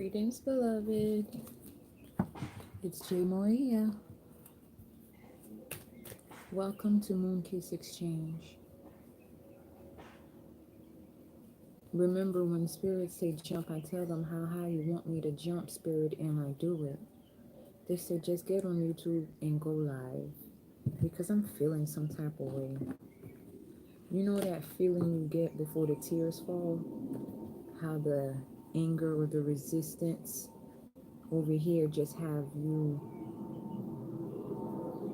Greetings, beloved. It's J. Maria. Welcome to Moon Kiss Exchange. Remember, when spirits say jump, I tell them how high you want me to jump, spirit, and I do it. They say just get on YouTube and go live because I'm feeling some type of way. You know that feeling you get before the tears fall? How the anger or the resistance over here just have you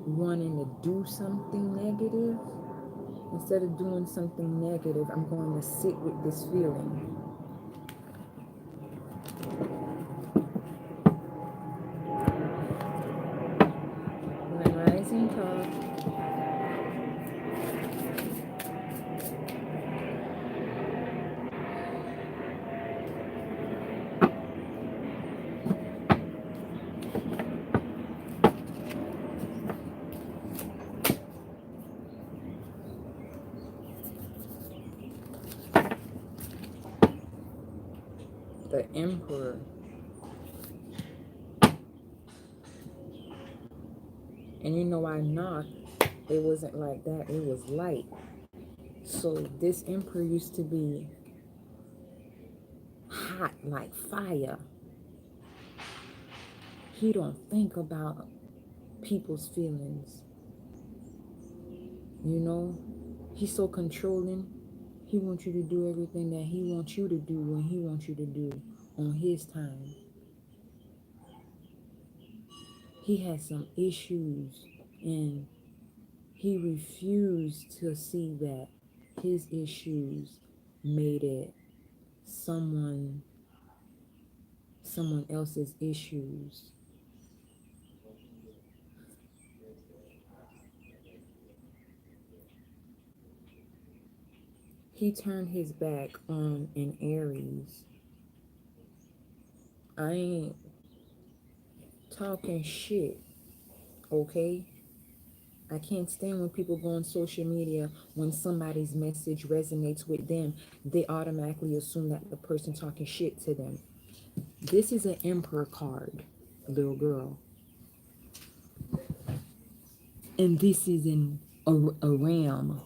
wanting to do something negative? Instead of doing something negative, I'm going to sit with this feeling. When rising talk, the Emperor. And you know, I knocked. It wasn't like that. It was light. So this Emperor used to be hot like fire. He don't think about people's feelings. You know, he's so controlling. He wants you to do everything that he wants you to do when he wants you to do on his time. He had some issues and he refused to see that his issues made it someone else's issues. He turned his back on an Aries. I ain't talking shit, okay? I can't stand when people go on social media, when somebody's message resonates with them, they automatically assume that the person talking shit to them. This is an Emperor card, little girl. And this is a ram.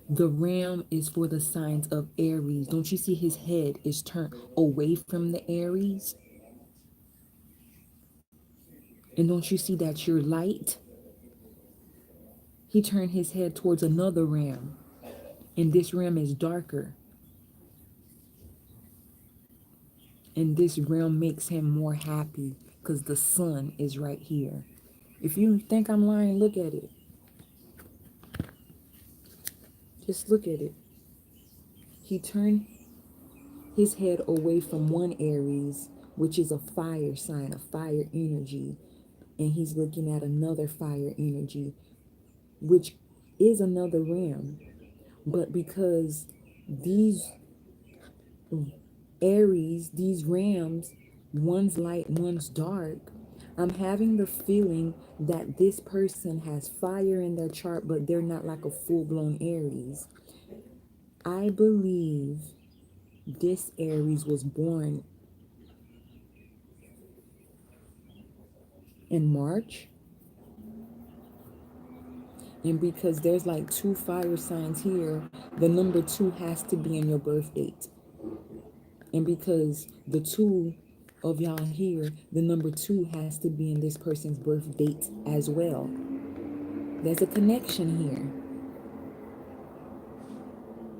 The ram is for the signs of Aries. Don't you see his head is turned away from the Aries? And don't you see that you're light? He turned his head towards another ram. And this ram is darker. And this ram makes him more happy because the sun is right here. If you think I'm lying, look at it. Just look at it. He turned his head away from one Aries, which is a fire sign, a fire energy. And he's looking at another fire energy, which is another ram. But because these Aries, these rams, one's light, one's dark, I'm having the feeling that this person has fire in their chart, but they're not like a full-blown Aries. I believe this Aries was born in March. And because there's like two fire signs here, the number 2 has to be in your birth date. And because the 2 of y'all here, the number 2 has to be in this person's birth date as well. There's a connection here.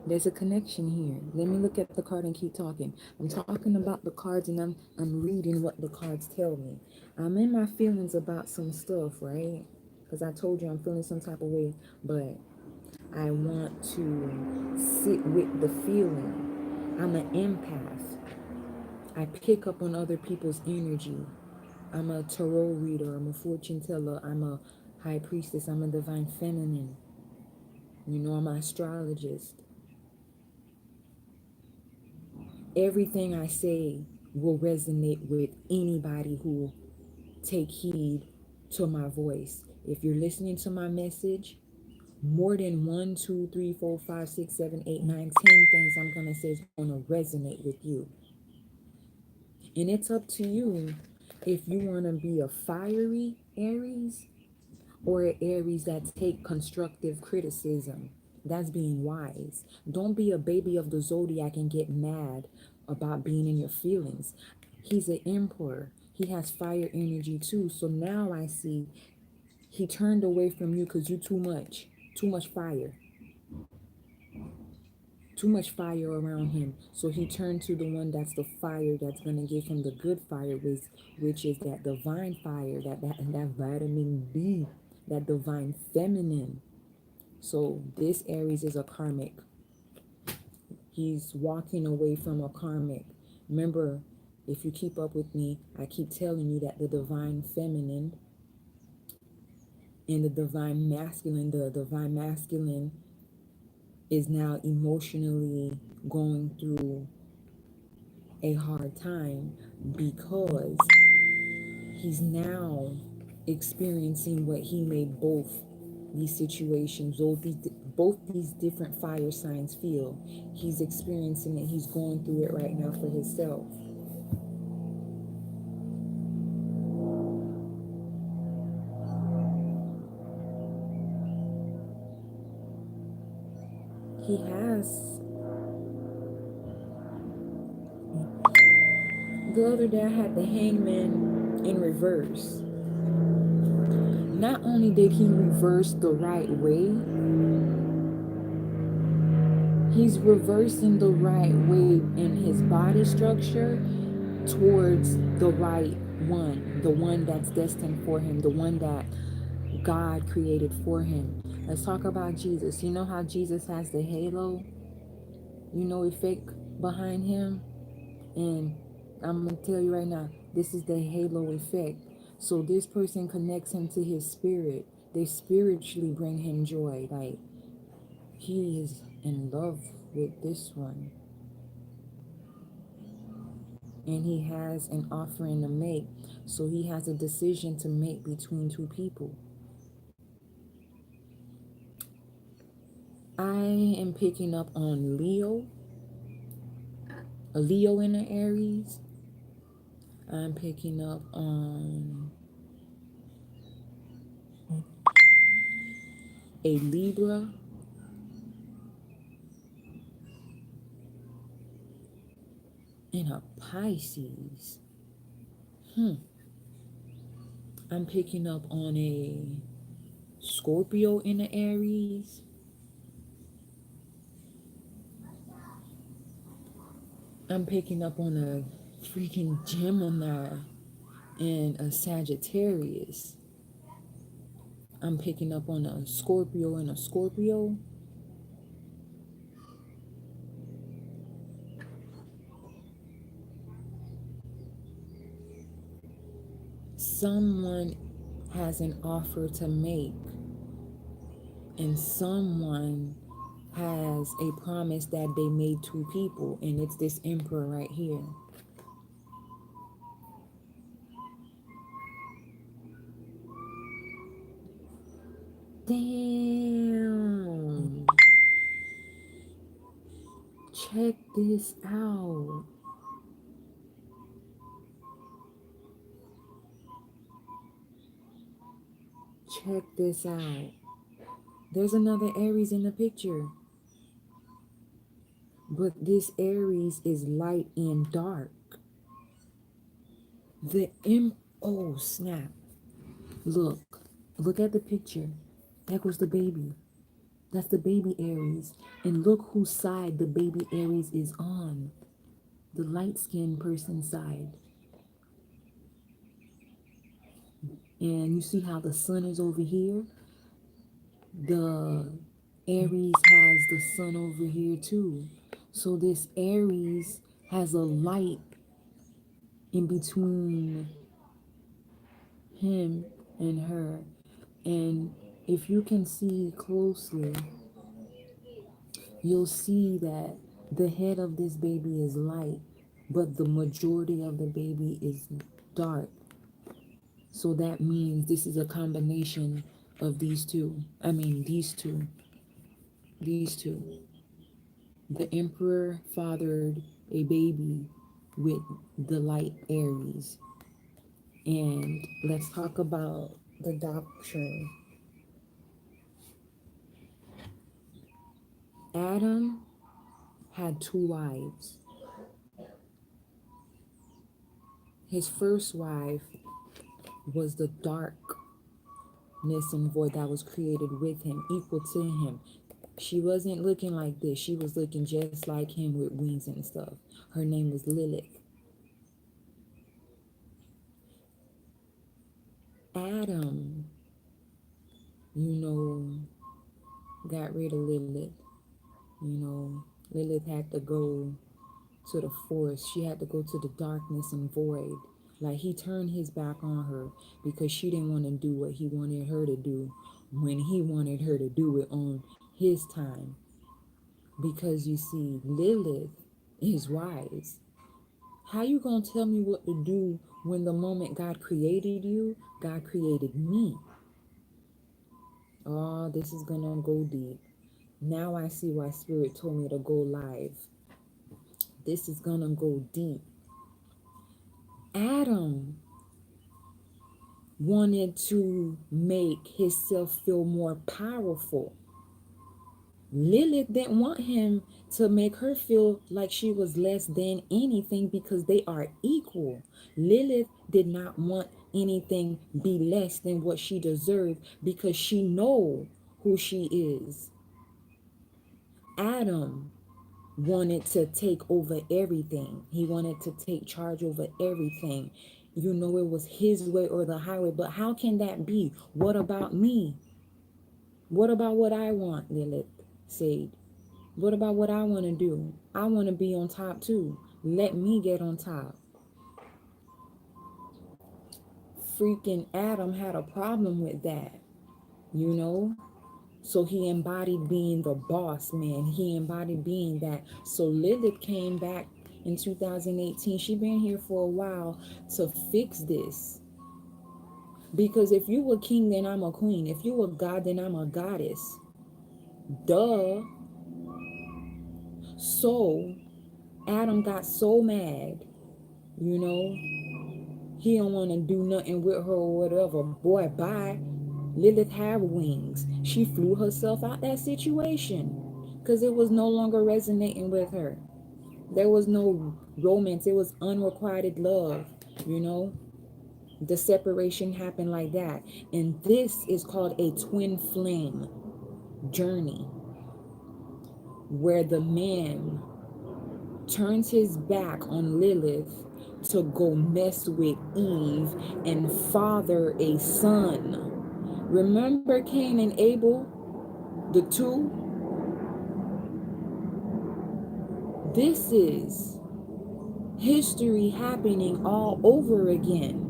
There's a connection here. Let me look at the card and keep talking. I'm talking about the cards and I'm reading what the cards tell me. I'm in my feelings about some stuff, right? Because I told you I'm feeling some type of way, but I want to sit with the feeling. I'm an empath. I pick up on other people's energy. I'm a tarot reader. I'm a fortune teller. I'm a high priestess. I'm a divine feminine. You know, I'm an astrologist. Everything I say will resonate with anybody who take heed to my voice. If you're listening to my message, more than 1, 2, 3, 4, 5, 6, 7, 8, 9, 10 things I'm going to say is going to resonate with you. And it's up to you if you want to be a fiery Aries or an Aries that take constructive criticism. That's being wise. Don't be a baby of the zodiac and get mad about being in your feelings. He's an emperor. He has fire energy too. So now I see he turned away from you because you too much fire, too much fire around him. So he turned to the one that's the fire that's going to give him the good fire, which is that divine fire, that vitamin B, that divine feminine. So this Aries is a karmic. He's walking away from a karmic. Remember, if you keep up with me, I keep telling you that the divine feminine and the divine masculine is now emotionally going through a hard time because he's now experiencing what he made both these situations, both these different fire signs feel. He's experiencing it. He's going through it right now for himself. He has. The other day I had the hangman in reverse. Not only did he reverse the right way, he's reversing the right way in his body structure towards the right one, the one that's destined for him, the one that God created for him. Let's talk about Jesus. You know how Jesus has the halo, effect behind him? And I'm going to tell you right now, this is the halo effect. So this person connects him to his spirit. They spiritually bring him joy. Like, he is in love with this one. And he has an offering to make. So he has a decision to make between two people. I am picking up on Leo. A Leo in the Aries. I'm picking up on a Libra. And a Pisces. I'm picking up on a Scorpio in the Aries. I'm picking up on a freaking Gemini and a Sagittarius. I'm picking up on a Scorpio and a Scorpio. Someone has an offer to make, and someone has a promise that they made to people, and it's this Emperor right here. Damn. Check this out. Check this out. There's another Aries in the picture. But this Aries is light and dark. Oh snap. Look at the picture. That was the baby. That's the baby Aries. And look whose side the baby Aries is on. The light-skinned person's side. And you see how the sun is over here? The Aries has the sun over here too. So this Aries has a light in between him and her. And if you can see closely, you'll see that the head of this baby is light, but the majority of the baby is dark. So that means this is a combination of these two. These two. The Emperor fathered a baby with the light Aries. And let's talk about the doctrine. Adam had two wives. His first wife was the darkness and void that was created with him, equal to him. She wasn't looking like this. She was looking just like him with wings and stuff. Her name was Lilith. Adam, got rid of Lilith. Lilith had to go to the forest. She had to go to the darkness and void. Like he turned his back on her because she didn't want to do what he wanted her to do when he wanted her to do it on his time. Because you see, Lilith is wise. How you gonna tell me what to do when the moment God created you, God created me? Oh, this is gonna go deep. Now I see why Spirit told me to go live. This is gonna go deep. Adam wanted to make himself feel more powerful. Lilith didn't want him to make her feel like she was less than anything because they are equal. Lilith did not want anything be less than what she deserved because she know who she is. Adam wanted to take over everything. He wanted to take charge over everything. It was his way or the highway. But how can that be? What about me? What about what I want, Lilith said. What about what I want to do? I want to be on top too. Let me get on top. Freaking Adam had a problem with that, you know? So he embodied being the boss man. He embodied being that. So Lilith came back in 2018. She been here for a while to fix this. Because if you were king, then I'm a queen. If you were God, then I'm a goddess. Duh. So Adam got so mad, he don't want to do nothing with her or whatever. Boy, bye. Lilith had wings. She flew herself out that situation because it was no longer resonating with her. There was no romance. It was unrequited love, you know. The separation happened like that. And this is called a twin flame journey where the man turns his back on Lilith to go mess with Eve and father a son. Remember Cain and Abel, the two? This is history happening all over again.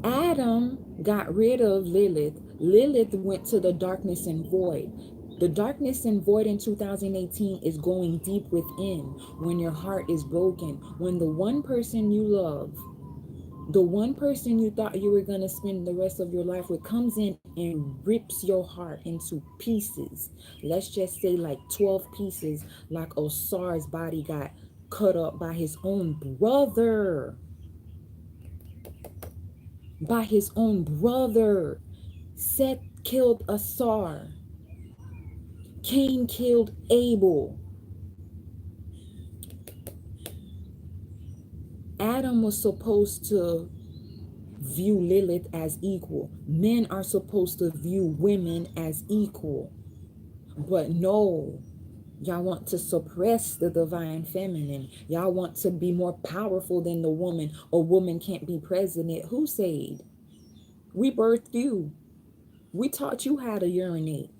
Adam got rid of Lilith. Lilith went to the darkness and void. The darkness and void in 2018 is going deep within when your heart is broken, when the one person you love, the one person you thought you were going to spend the rest of your life with comes in and rips your heart into pieces. Let's just say like 12 pieces, like Osar's body got cut up by his own brother. By his own brother. Seth killed Asar. Cain killed Abel. Adam was supposed to view Lilith as equal. Men are supposed to view women as equal. But no, y'all want to suppress the divine feminine. Y'all want to be more powerful than the woman. A woman can't be president. Who said? We birthed you. We taught you how to urinate.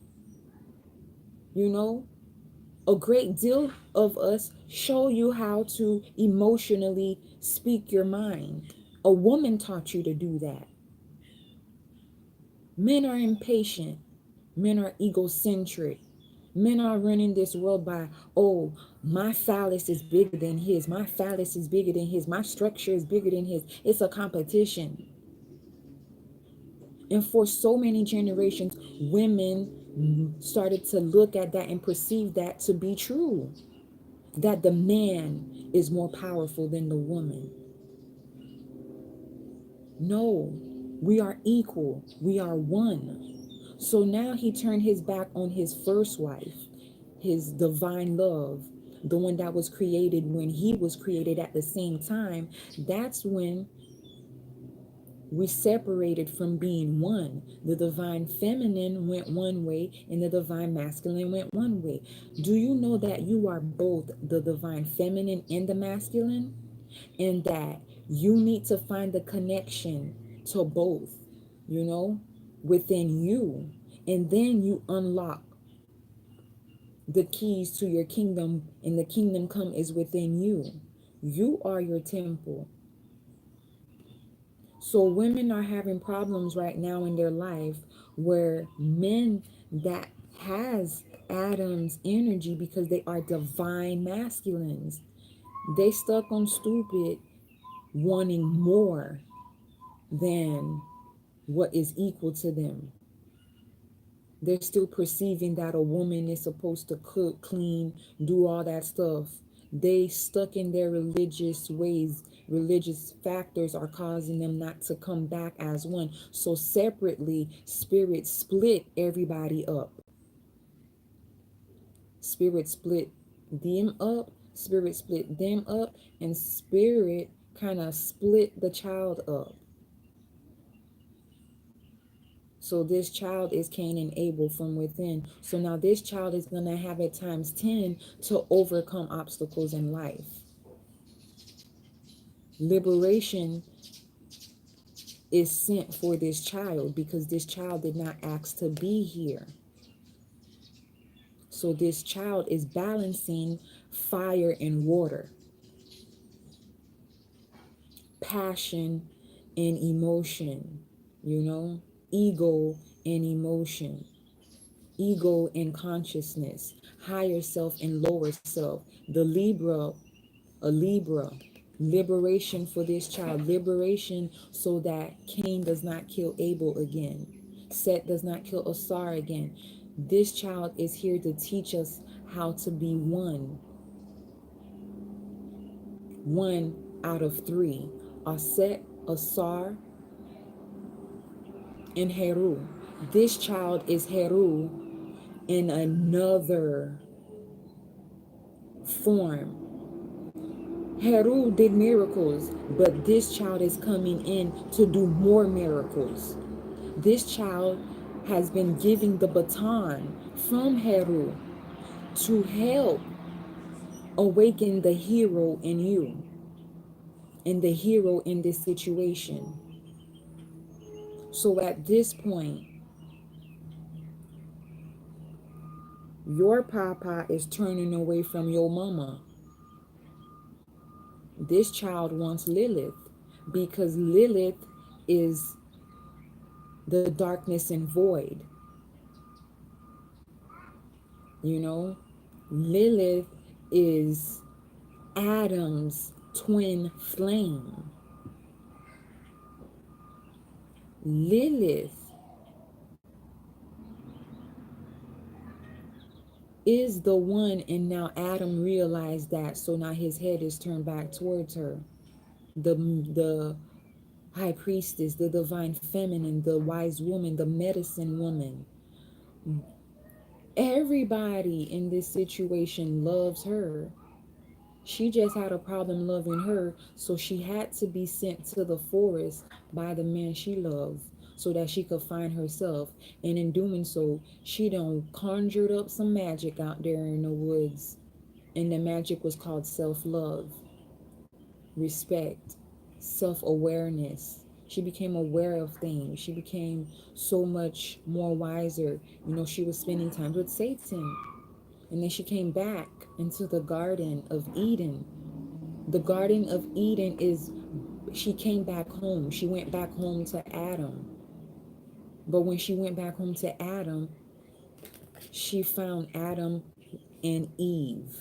A great deal of us show you how to emotionally speak your mind. A woman taught you to do that. Men are impatient. Men are egocentric. Men are running this world by, oh, my phallus is bigger than his. My phallus is bigger than his. My structure is bigger than his. It's a competition. And for so many generations, women started to look at that and perceive that to be true. that the man is more powerful than the woman. No, we are equal. We are one. So now he turned his back on his first wife, his divine love, the one that was created when he was created at the same time. That's when we separated from being one. The divine feminine went one way and the divine masculine went one way. Do you know that you are both the divine feminine and the masculine? And that you need to find the connection to both, you know, within you. And then you unlock the keys to your kingdom, and the kingdom come is within you. You are your temple. So women are having problems right now in their life where men that has Adam's energy, because they are divine masculines, they stuck on stupid, wanting more than what is equal to them. They're still perceiving that a woman is supposed to cook, clean, do all that stuff. They stuck in their religious ways. Religious factors are causing them not to come back as one. So separately, spirit split everybody up. Spirit split them up, spirit split them up, and spirit kind of split the child up. So this child is Cain and Abel from within. So now this child is going to have at times 10 to overcome obstacles in life. Liberation is sent for this child because this child did not ask to be here. So this child is balancing fire and water, passion and emotion, you know, ego and emotion, ego and consciousness, higher self and lower self. The Libra, a Libra, liberation for this child, liberation so that Cain does not kill Abel again, Seth does not kill Asar again. This child is here to teach us how to be one out of three. Aset, Asar, and Heru. This child is Heru in another form. Heru did miracles, but this child is coming in to do more miracles. This child has been giving the baton from Heru to help awaken the hero in you and the hero in this situation. So at this point, your papa is turning away from your mama. This child wants Lilith because Lilith is the darkness and void. You know, Lilith is Adam's twin flame. Lilith is the one, and now Adam realized that, so now his head is turned back towards her. The high priestess, the divine feminine, the wise woman, the medicine woman. Everybody in this situation loves her. She just had a problem loving her, so she had to be sent to the forest by the man she loved so that she could find herself. And in doing so, she done conjured up some magic out there in the woods. And the magic was called self-love, respect, self-awareness. She became aware of things. She became so much more wiser. You know, she was spending time with Satan. And then she came back into the Garden of Eden. The Garden of Eden is, she came back home. She went back home to Adam. But when she went back home to Adam, she found Adam and Eve.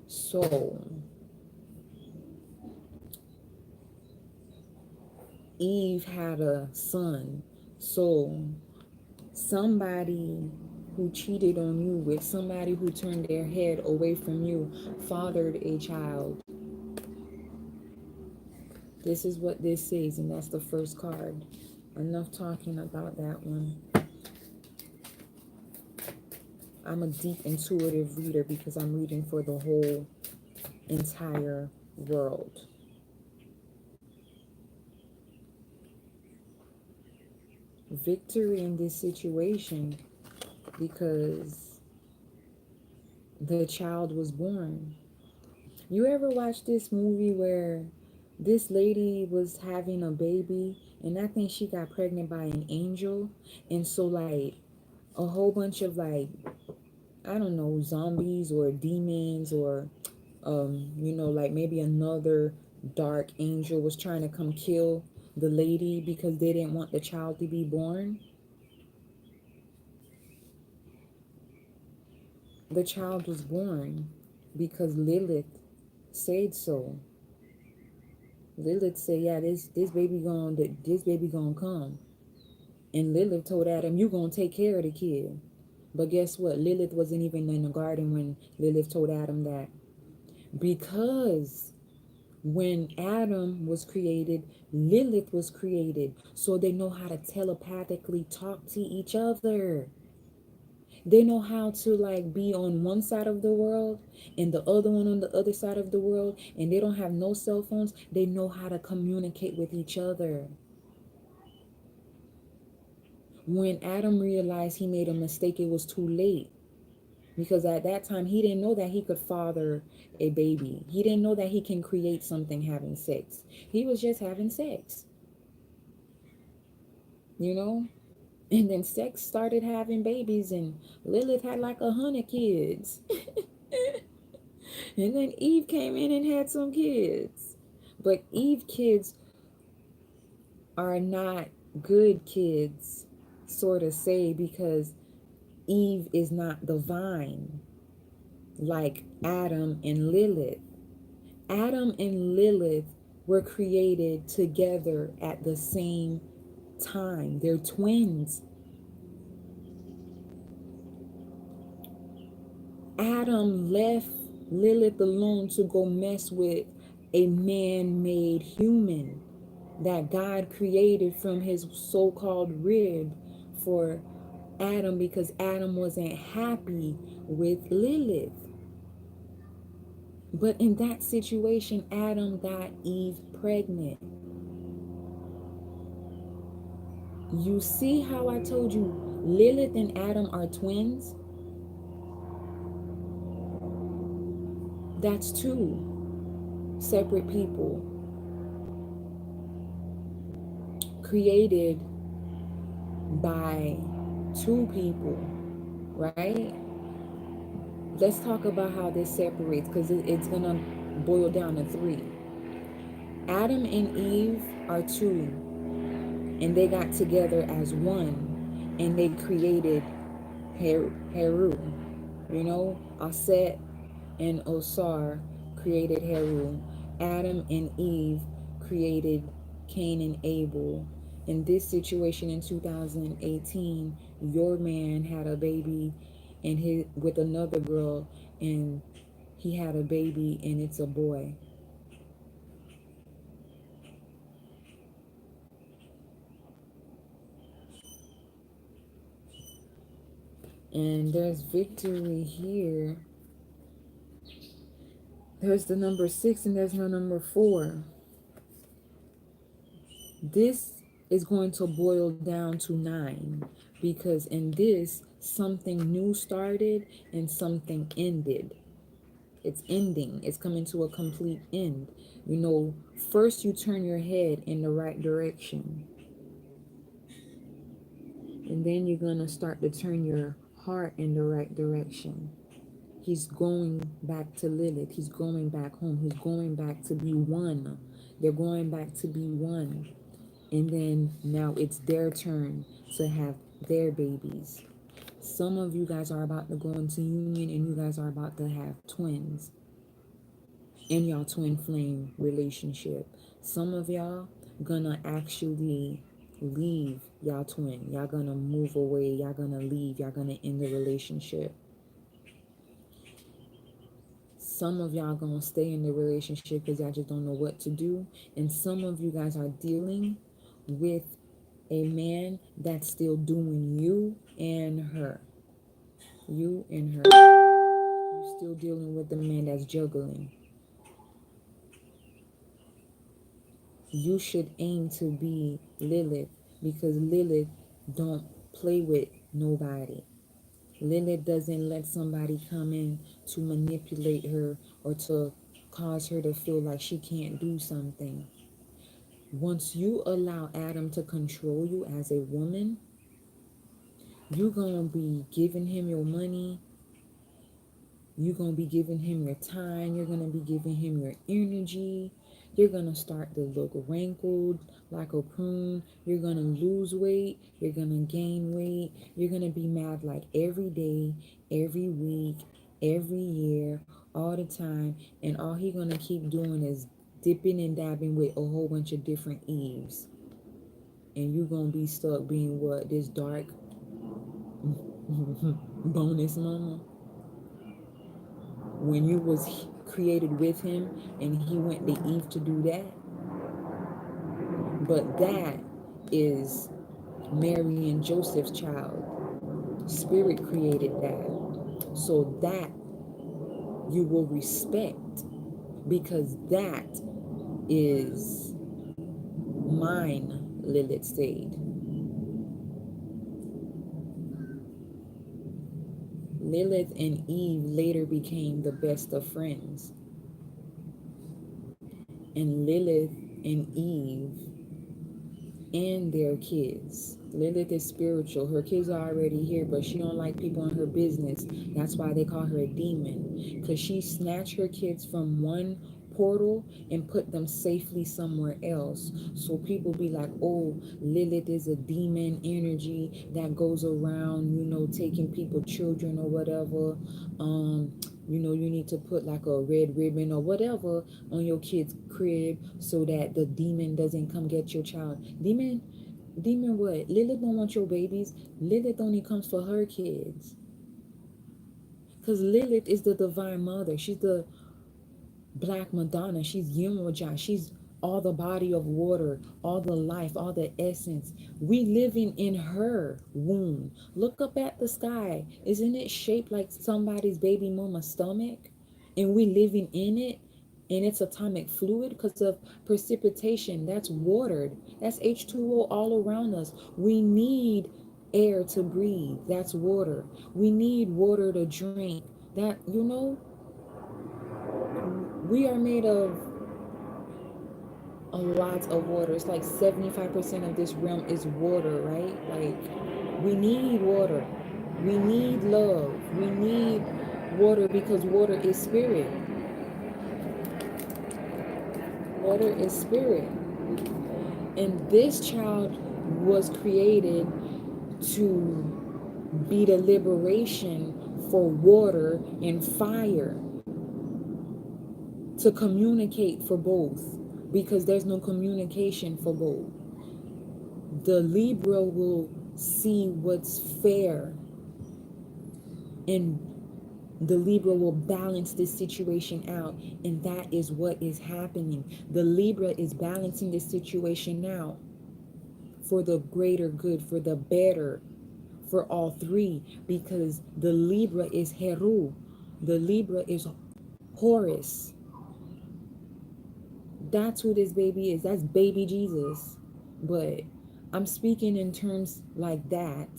So Eve had a son. So somebody who cheated on you, with somebody who turned their head away from you, fathered a child. This is what this says, and that's the first card. Enough talking about that one. I'm a deep intuitive reader because I'm reading for the whole entire world. Victory in this situation because the child was born. You ever watch this movie where this lady was having a baby and I think she got pregnant by an angel, and so like a whole bunch of like, I don't know, zombies or demons or like maybe another dark angel was trying to come kill the lady because they didn't want the child to be born. The child was born because Lilith said so. Lilith said, "Yeah, this baby gonna come." And Lilith told Adam, "You gonna take care of the kid." But guess what? Lilith wasn't even in the garden when Lilith told Adam that, because when Adam was created, Lilith was created, so they know how to telepathically talk to each other. They know how to like be on one side of the world and the other one on the other side of the world, and they don't have no cell phones. They know how to communicate with each other. When Adam realized he made a mistake, it was too late, because at that time he didn't know that he could father a baby. He didn't know that he can create something having sex. He was just having sex, you know? And then sex started having babies, and Lilith had like 100 kids. And then Eve came in and had some kids. But Eve kids are not good kids, sort of say, because Eve is not the vine like Adam and Lilith. Adam and Lilith were created together at the same time. They're twins. Adam left Lilith alone to go mess with a man-made human that God created from his so-called rib for Adam, because Adam wasn't happy with Lilith. But in that situation, Adam got Eve pregnant. You see how I told you Lilith and Adam are twins? That's two separate people created by two people, right? Let's talk about how this separates, because it's going to boil down to three. Adam and Eve are two, and they got together as one, and they created Heru. You know, Aset and Osar created Heru. Adam and Eve created Cain and Abel. In this situation in 2018, your man had a baby and with another girl, and he had a baby and it's a boy. And there's victory here. There's the number 6 and there's no number 4. This is going to boil down to 9, because in this, something new started and something ended. It's ending. It's coming to a complete end. You know, first you turn your head in the right direction, and then you're going to start to turn your heart in the right direction. He's going back to Lilith. He's going back home. He's going back to be one. They're going back to be one. And then now it's their turn to have their babies. Some of you guys are about to go into union, and you guys are about to have twins in y'all twin flame relationship. Some of y'all gonna actually leave y'all twin. Y'all gonna move away. Y'all gonna leave. Y'all gonna end the relationship. Some of y'all gonna stay in the relationship because y'all just don't know what to do. And some of you guys are dealing with a man that's still doing you and her. You and her. You're still dealing with the man that's juggling. You should aim to be Lilith, because Lilith don't play with nobody. Lilith doesn't let somebody come in to manipulate her or to cause her to feel like she can't do something. Once you allow Adam to control you as a woman, you're going to be giving him your money. You're going to be giving him your time. You're going to be giving him your energy. You're going to start to look wrinkled like a prune. You're going to lose weight. You're going to gain weight. You're going to be mad like every day, every week, every year, all the time. And all he's going to keep doing is dipping and dabbing with a whole bunch of different Eves. And you're going to be stuck being what? This dark bonus mama? When you was created with him and he went to Eve to do that. But that is Mary and Joseph's child. Spirit created that. So that you will respect, because that is mine, Lilith said. Lilith and Eve later became the best of friends. And Lilith and Eve and their kids. Lilith is spiritual. Her kids are already here, but she don't like people in her business. That's why they call her a demon. Because she snatched her kids from one portal and put them safely somewhere else. So people be like, oh, Lilith is a demon energy that goes around, taking people children or whatever. You need to put like a red ribbon or whatever on your kid's crib so that the demon doesn't come get your child. Demon what? Lilith don't want your babies. Lilith only comes for her kids. Because Lilith is the divine mother. She's the Black Madonna. She's Yemwajah. She's all the body of water, all the life, all the essence. We living in her womb. Look up at the sky. Isn't it shaped like somebody's baby mama's stomach? And we living in it, and it's atomic fluid because of precipitation. That's watered. That's H2O all around us. We need air to breathe. That's water. We need water to drink. That, we are made of a lot of water. It's like 75% of this realm is water, right? Like, we need water. We need love. We need water because water is spirit. Water is spirit. And this child was created to be the liberation for water and fire, to communicate for both, because there's no communication for both. The Libra will see what's fair, and the Libra will balance this situation out, and that is what is happening. The Libra is balancing this situation out for the greater good, for the better, for all three, because the Libra is Heru. The Libra is Horus. That's who this baby is. That's baby Jesus. But I'm speaking in terms like that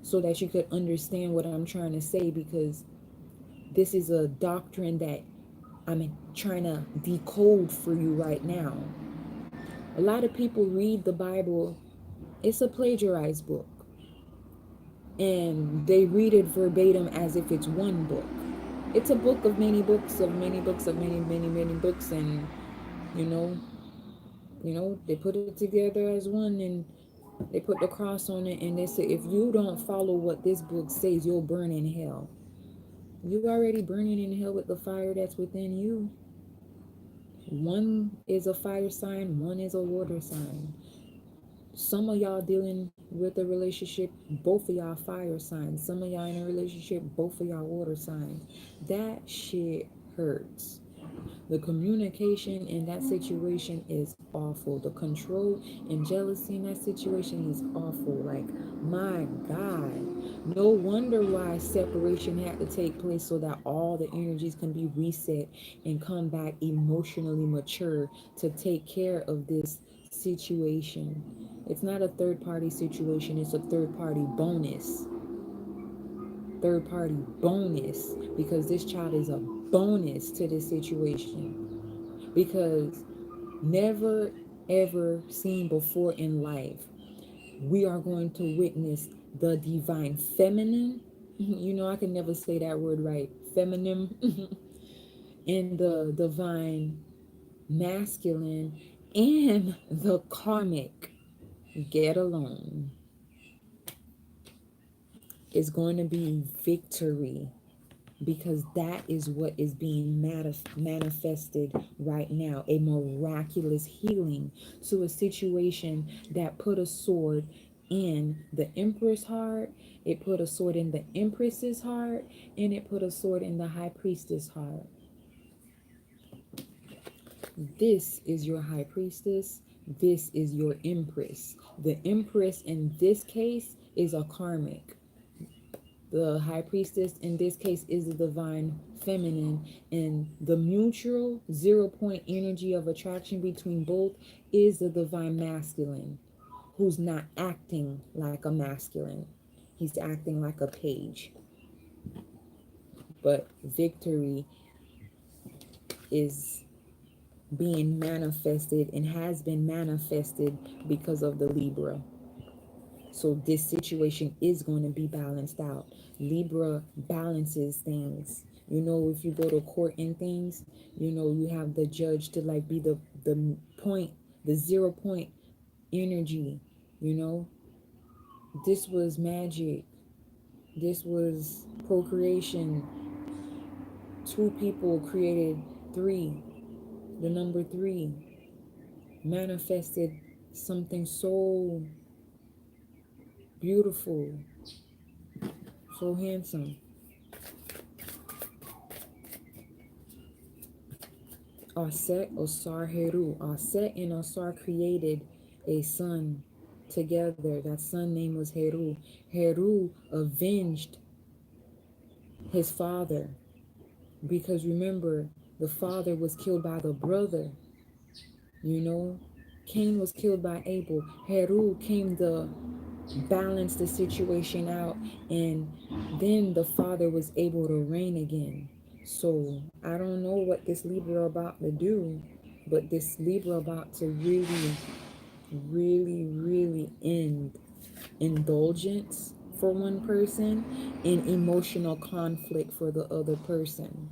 so that you could understand what I'm trying to say, because this is a doctrine that I'm trying to decode for you right now. A lot of people read the Bible. It's a plagiarized book. And they read it verbatim as if it's one book. It's a book of many books, of many books, of many, many, many books. And, they put it together as one, and they put the cross on it, and they say, if you don't follow what this book says, you'll burn in hell. You already burning in hell with the fire that's within you. One is a fire sign, one is a water sign. Some of y'all dealing with a relationship, both of y'all fire signs. Some of y'all in a relationship, both of y'all water signs. That shit hurts. The communication in that situation is awful. The control and jealousy in that situation is awful. Like, my God. No wonder why separation had to take place, so that all the energies can be reset and come back emotionally mature to take care of this situation. It's not a third party situation, it's a third party bonus. Third party bonus, because this child is a bonus to this situation. Because never ever seen before in life, we are going to witness the divine feminine. You know, I can never say that word right. Feminine. And the divine masculine and the karmic get along. It's going to be victory, because that is what is being manifested right now. A miraculous healing to a situation that put a sword in the emperor's heart, it put a sword in the empress's heart, and it put a sword in the high priestess heart. This is your high priestess, this is your empress. The empress in this case is a karmic. The high priestess in this case is the divine feminine, and the mutual 0 point energy of attraction between both is the divine masculine, who's not acting like a masculine. He's acting like a page. But victory is being manifested and has been manifested because of the Libra. So this situation is going to be balanced out. Libra balances things. You know, if you go to court and things, you know, you have the judge to like be the point, the 0 point energy, you know. This was magic. This was procreation. Two people created three. The number three manifested something so beautiful, so handsome. Aset, Osar, Heru. Aset and Osar created a son together. That son name was Heru. Heru avenged his father, because remember, the father was killed by the brother. You know, Cain was killed by Abel. Heru came to balance the situation out, and then the father was able to reign again. So I don't know what this Libra about to do, but this Libra about to really, really, really end indulgence for one person and emotional conflict for the other person.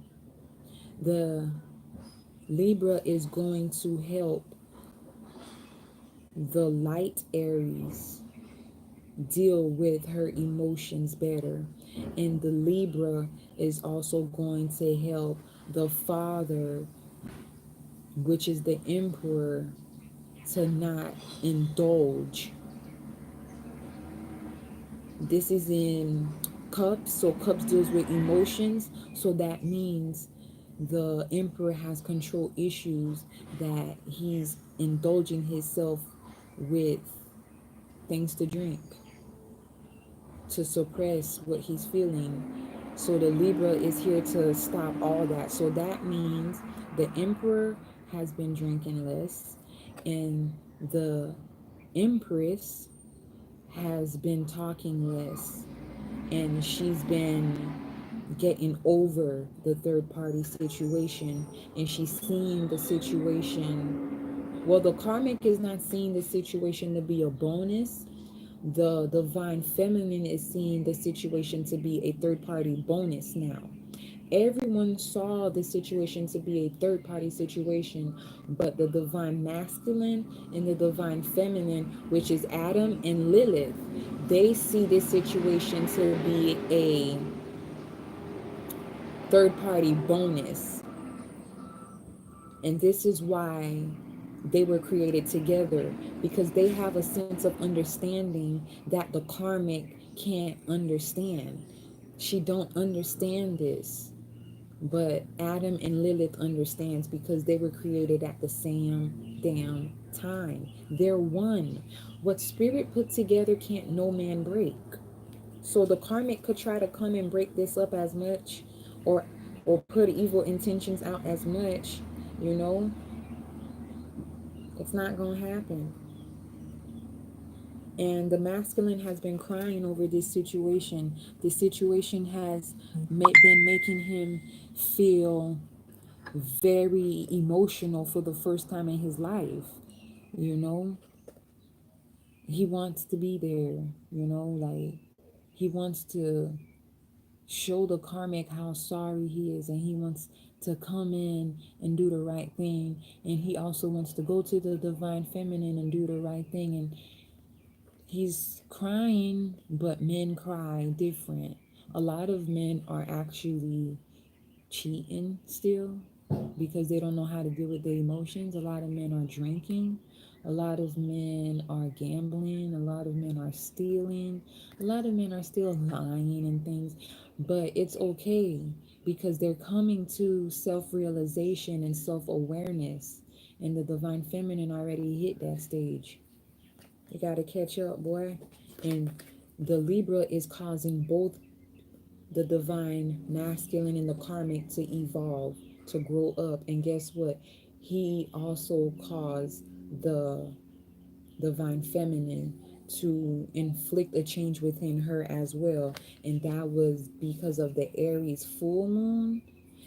The Libra is going to help the light Aries deal with her emotions better. And the Libra is also going to help the father, which is the emperor, to not indulge. This is in cups, so cups deals with emotions, so that means the emperor has control issues, that he's indulging himself with things to drink to suppress what he's feeling. So the Libra is here to stop all that. So that means the emperor has been drinking less, and the empress has been talking less, and she's been getting over the third party situation, and she's seeing the situation. Well, the karmic is not seeing the situation to be a bonus. The divine feminine is seeing the situation to be a third party bonus now. Everyone saw the situation to be a third party situation, but the divine masculine and the divine feminine, which is Adam and Lilith, they see this situation to be a third party bonus. And this is why they were created together, because they have a sense of understanding that the karmic can't understand. She don't understand this, but Adam and Lilith understands, because they were created at the same damn time. They're one. What spirit put together can't no man break. So the karmic could try to come and break this up as much, or put evil intentions out as much, you know, it's not gonna happen. And the masculine has been crying over this situation. The situation has been making him feel very emotional for the first time in his life. You know, he wants to be there, like he wants to show the karmic how sorry he is, and he wants to come in and do the right thing. And he also wants to go to the divine feminine and do the right thing. And he's crying, but men cry different. A lot of men are actually cheating still, because they don't know how to deal with their emotions. A lot of men are drinking. A lot of men are gambling. A lot of men are stealing. A lot of men are still lying and things. But it's okay, because they're coming to self-realization and self-awareness. And the divine feminine already hit that stage. You got to catch up, boy. And the Libra is causing both the divine masculine and the karmic to evolve, to grow up. And guess what? He also caused the divine feminine to inflict a change within her as well. And that was because of the Aries full moon.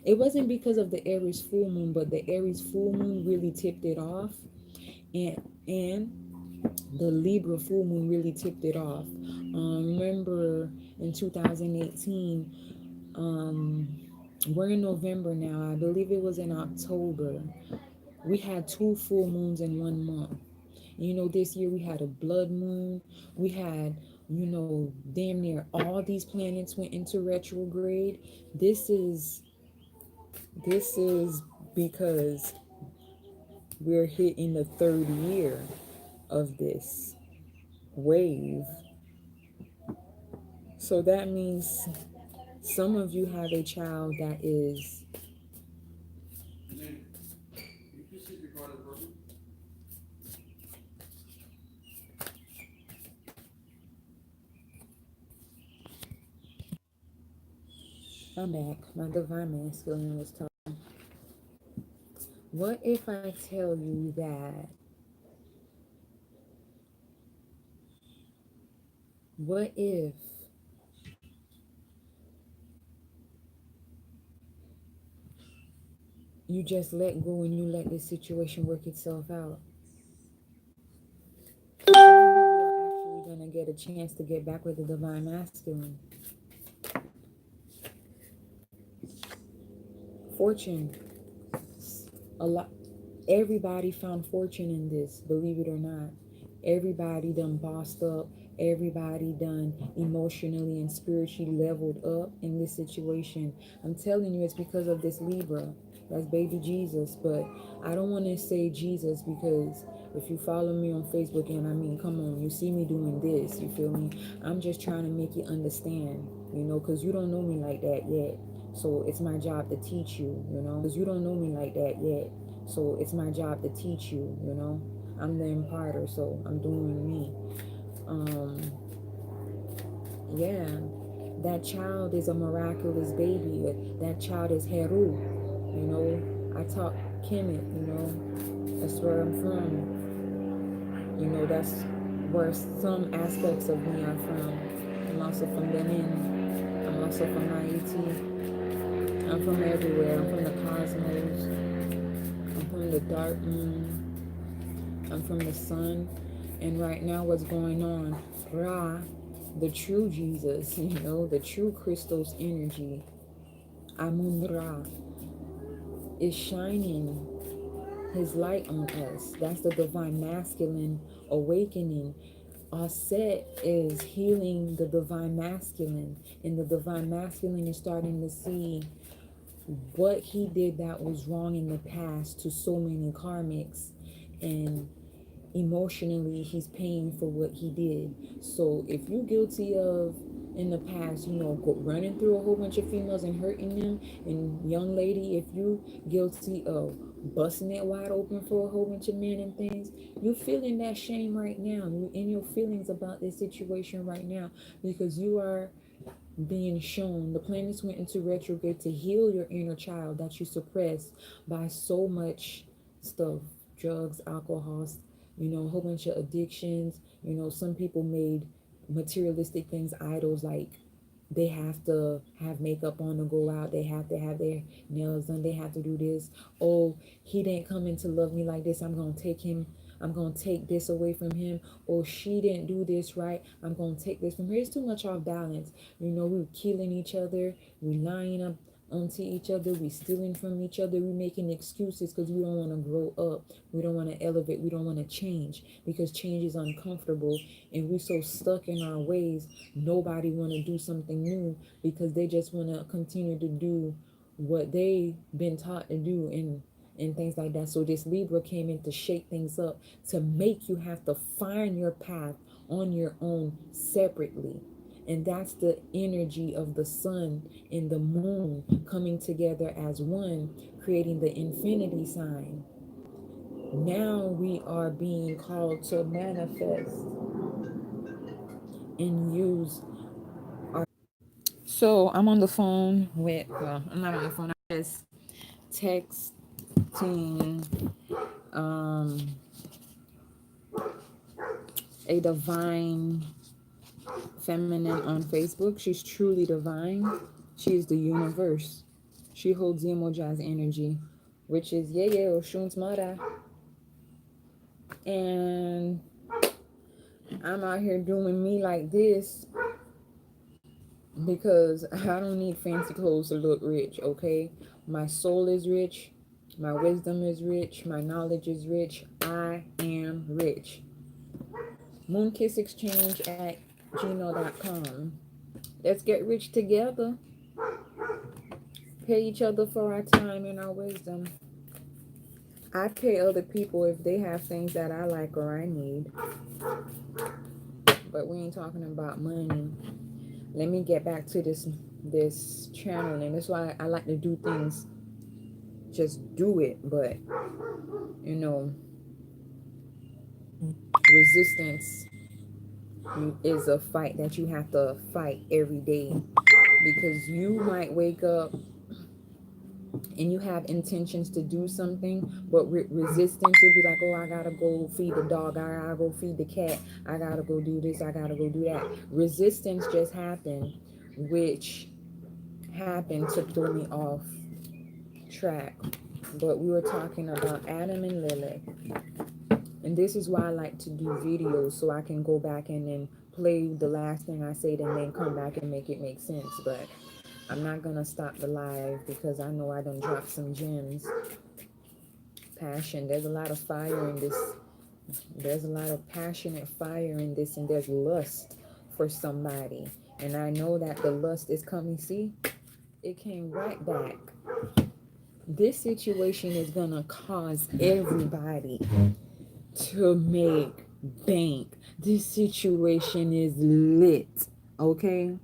It wasn't because of the Aries full moon, but the Aries full moon really tipped it off. And the Libra full moon really tipped it off. Remember in 2018, we're in November now. I believe it was in October. We had 2 full moons in 1 month. This year we had a blood moon. We had, damn near all these planets went into retrograde. This is because we're hitting the 3rd year of this wave. So that means some of you have a child that is I'm back. My divine masculine was talking. What if I tell you that? What if you just let go and you let this situation work itself out? Some of you are actually going to get a chance to get back with the divine masculine. Fortune. A lot. Everybody found fortune in this, believe it or not. Everybody done bossed up. Everybody done emotionally and spiritually leveled up in this situation. I'm telling you, it's because of this Libra. That's baby Jesus. But I don't want to say Jesus, because if you follow me on Facebook, and come on, you see me doing this, you feel me? I'm just trying to make you understand, because you don't know me like that yet. So it's my job to teach you, because you don't know me like that yet. So it's my job to teach you, I'm the imparter, so I'm doing me. Yeah, that child is a miraculous baby. That child is Heru. I talk Kemet, that's where I'm from. That's where some aspects of me are from. I'm also from Benin. I'm also from Haiti. I'm from everywhere. I'm from the cosmos. I'm from the dark moon. I'm from the sun. And right now what's going on? Ra, the true Jesus, the true crystal's energy, Amun Ra, is shining his light on us. That's the divine masculine awakening. Aset is healing the divine masculine. And the divine masculine is starting to see what he did that was wrong in the past to so many karmics. and emotionally he's paying for what he did. So if you're guilty of in the past, running through a whole bunch of females and hurting them, and young lady, if you guilty of busting it wide open for a whole bunch of men and things, you feeling that shame right now. You in your feelings about this situation right now because you are being shown. The planets went into retrograde to heal your inner child that you suppressed by so much stuff, drugs, alcohol, a whole bunch of addictions. Some people made materialistic things idols, like they have to have makeup on to go out, they have to have their nails done, they have to do this. Oh, he didn't come in to love me like this, I'm gonna take this away from him. Or she didn't do this right, I'm gonna take this from her. It's too much off balance. We're killing each other, we lying up onto each other, we stealing from each other, we making excuses because we don't want to grow up, we don't want to elevate, we don't want to change because change is uncomfortable, and we're so stuck in our ways. Nobody want to do something new because they just want to continue to do what they been taught to do, and things like that. So this Libra came in to shake things up, to make you have to find your path on your own separately. And that's the energy of the sun and the moon coming together as one, creating the infinity sign. Now we are being called to manifest and use our. So I'm on the phone with, well, I'm not on the phone, I'm just texting um, a divine feminine on Facebook. She's truly divine. She is the universe. She holds the Emoji's energy, which is Yeye Oshun's Mara. And I'm out here doing me like this because I don't need fancy clothes to look rich, okay? My soul is rich. My wisdom is rich. My knowledge is rich. I am rich. Moonkissexchange at gmail.com. Let's get rich together. Pay each other for our time and our wisdom. I pay other people if they have things that I like or I need. But we ain't talking about money. Let me get back to this channel, and that's why I like to do things. Just do it, but resistance is a fight that you have to fight every day, because you might wake up and you have intentions to do something, but resistance, you'll be like, oh, I gotta go feed the dog, I gotta go feed the cat, I gotta go do this, I gotta go do that. Resistance just happened, which happened to throw me off track. But we were talking about Adam and Lilith, and this is why I like to do videos, so I can go back and then play the last thing I said and then come back and make it make sense. But I'm not gonna stop the live because I know I done dropped some gems. Passion, there's a lot of fire in this. There's a lot of passionate fire in this, and there's lust for somebody. And I know that the lust is coming. See, it came right back. This situation is gonna cause everybody to make bank. This situation is lit, okay?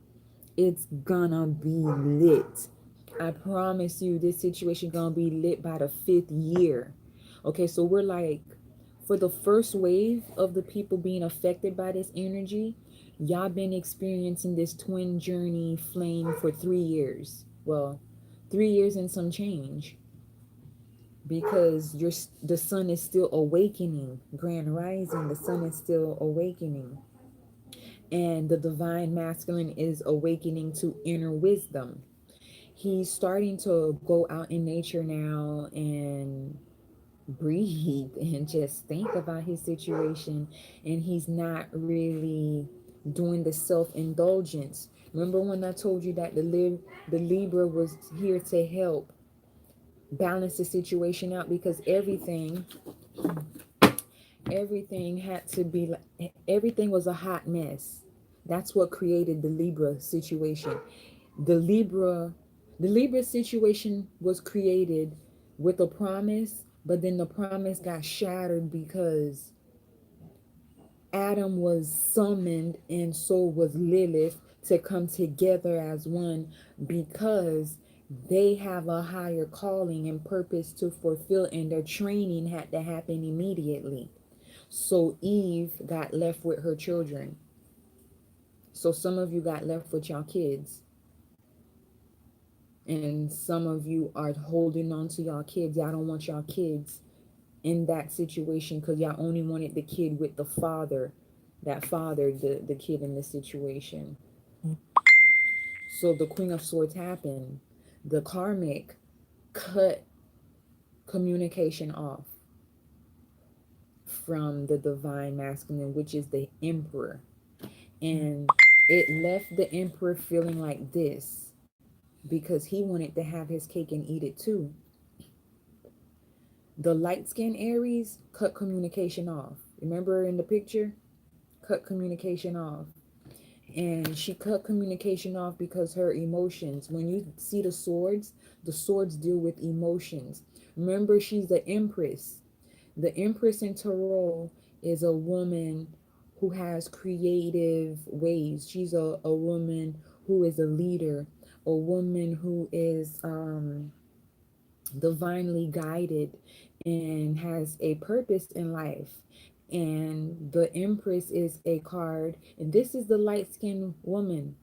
It's gonna be lit. I promise you, this situation gonna be lit by the 5th year. Okay, so we're like, for the first wave of the people being affected by this energy, y'all been experiencing this twin journey flame for 3 years. Well, 3 years and some change, because the sun is still awakening. Grand rising, the sun is still awakening, and the divine masculine is awakening to inner wisdom. He's starting to go out in nature now and breathe and just think about his situation, and he's not really doing the self-indulgence. Remember when I told you that the Libra was here to help balance the situation out, because everything had to be like, everything was a hot mess. That's what created the Libra situation. The Libra situation was created with a promise, But then the promise got shattered because Adam was summoned and so was Lilith to come together as one, because they have a higher calling and purpose to fulfill, and their training had to happen immediately. So Eve got left with her children. So some of you got left with your kids, and some of you are holding on to your kids. Y'all don't want your kids in that situation because y'all only wanted the kid with the father that fathered the kid in this situation. So the Queen of Swords happened. The karmic cut communication off from the divine masculine, which is the emperor. And it left the emperor feeling like this because he wanted to have his cake and eat it too. The light skinned Aries cut communication off. Remember in the picture? Cut communication off. And she cut communication off because her emotions, when you see the swords deal with emotions. Remember, she's the empress. The empress in tarot is a woman who has creative ways. She's a woman who is a leader, a woman who is divinely guided and has a purpose in life. And the empress is a card, and this is the light-skinned woman,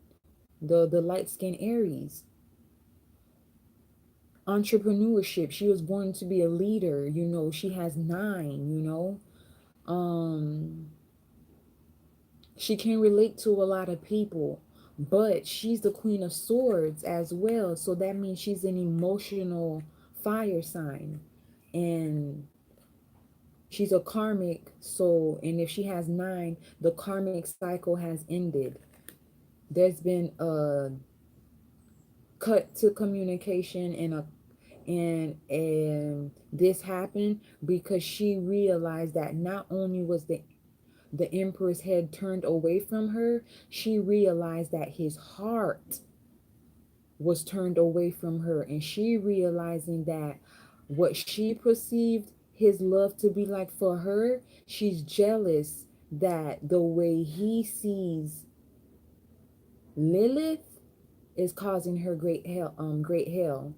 the light-skinned Aries. Entrepreneurship, she was born to be a leader, she has 9, um she can relate to a lot of people, but she's the Queen of Swords as well, so that means she's an emotional fire sign. And she's a karmic, so, and if she has 9, the karmic cycle has ended. There's been a cut to communication, and this happened because she realized that not only was the emperor's head turned away from her, she realized that his heart was turned away from her, and she realizing that what she perceived his love to be like for her, she's jealous that the way he sees Lilith is causing her great hell.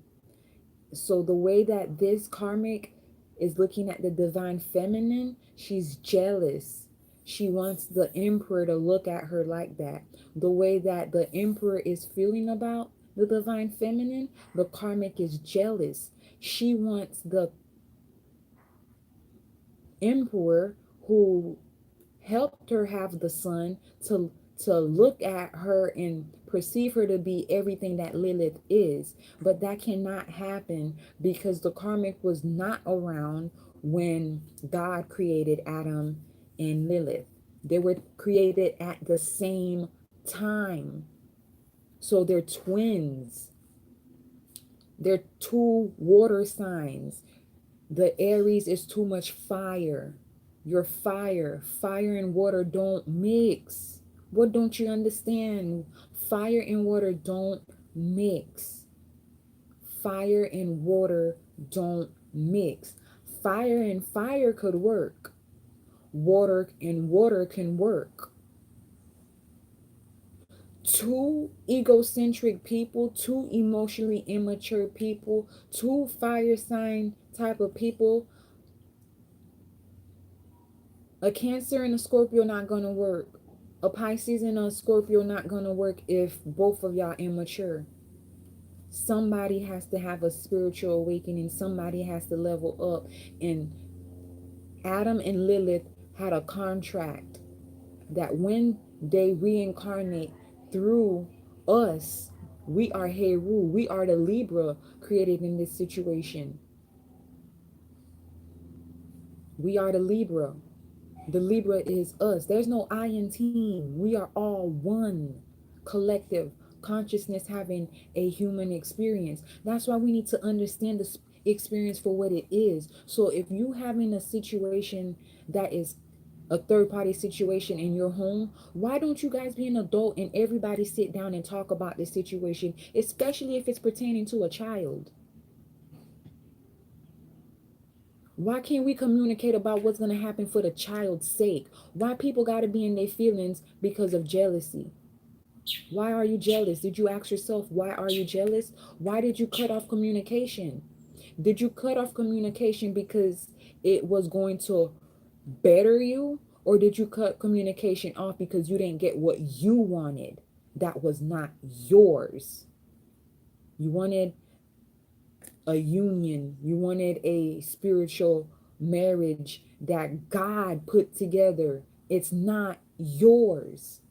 So the way that this karmic is looking at the divine feminine, she's jealous. She wants the emperor to look at her like that. The way that the emperor is feeling about the divine feminine, the karmic is jealous. She wants the emperor who helped her have the son to look at her and perceive her to be everything that Lilith is. But that cannot happen because the karmic was not around when God created Adam and Lilith. They were created at the same time. So they're twins. They're 2 water signs. The Aries is too much fire. You're fire. Fire and water don't mix. What don't you understand? Fire and water don't mix. Fire and water don't mix. Fire and fire could work. Water and water can work. 2 egocentric people, 2 emotionally immature people, 2 fire sign type of people. A Cancer and a Scorpio not gonna work. A Pisces and a Scorpio not gonna work if both of y'all immature. Somebody has to have a spiritual awakening. Somebody has to level up. And Adam and Lilith had a contract that when they reincarnate through us, we are Heru. We are the Libra created in this situation. We are the Libra. The Libra is us. There's no I in team. We are all one collective consciousness having a human experience. That's why we need to understand the experience for what it is. So if you having a situation that is a third party situation in your home, why don't you guys be an adult and everybody sit down and talk about the situation, especially if it's pertaining to a child? Why can't we communicate about what's going to happen for the child's sake? Why people got to be in their feelings because of jealousy? Why are you jealous? Did you ask yourself, why are you jealous? Why did you cut off communication? Did you cut off communication because it was going to better you? Or did you cut communication off because you didn't get what you wanted that was not yours? You wanted a union, you wanted a spiritual marriage that God put together. It's not yours.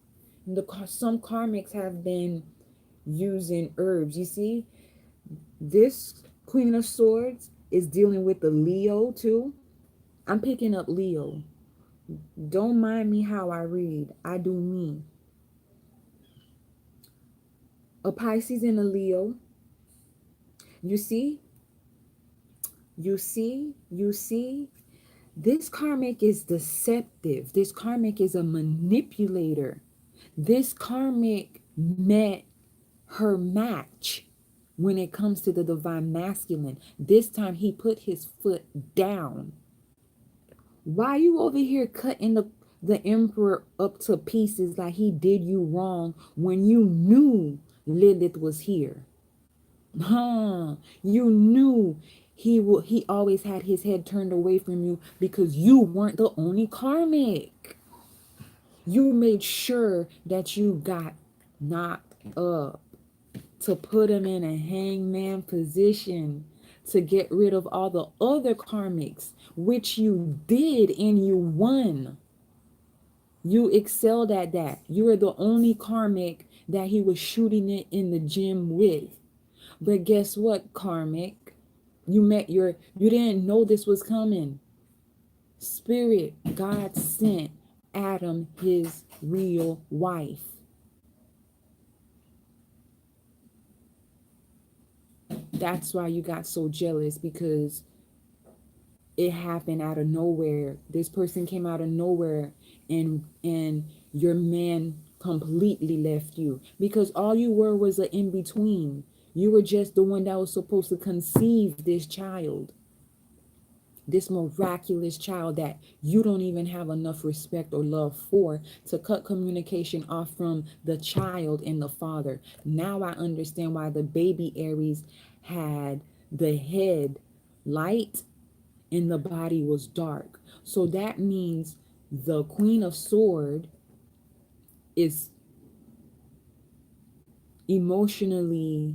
Some karmics have been using herbs. You see, this Queen of Swords is dealing with the Leo too. I'm picking up Leo. Don't mind me how I read. I do me. A Pisces and a Leo. You see? You see? This karmic is deceptive. This karmic is a manipulator. This karmic met her match when it comes to the divine masculine. This time he put his foot down. Why you over here cutting the emperor up to pieces like he did you wrong when you knew Lilith was here? You knew he always had his head turned away from you because you weren't the only karmic. You made sure that you got knocked up to put him in a hangman position to get rid of all the other karmics, which you did and you won. You excelled at that. You were the only karmic that he was shooting it in the gym with. But guess what, karmic? You didn't know this was coming. Spirit, God sent Adam his real wife. That's why you got so jealous, because it happened out of nowhere. This person came out of nowhere, and your man completely left you because all you were was an in-between. You were just the one that was supposed to conceive this child, this miraculous child that you don't even have enough respect or love for, to cut communication off from the child and the father. Now I understand why the baby Aries had the head light and the body was dark. So that means the Queen of Swords is emotionally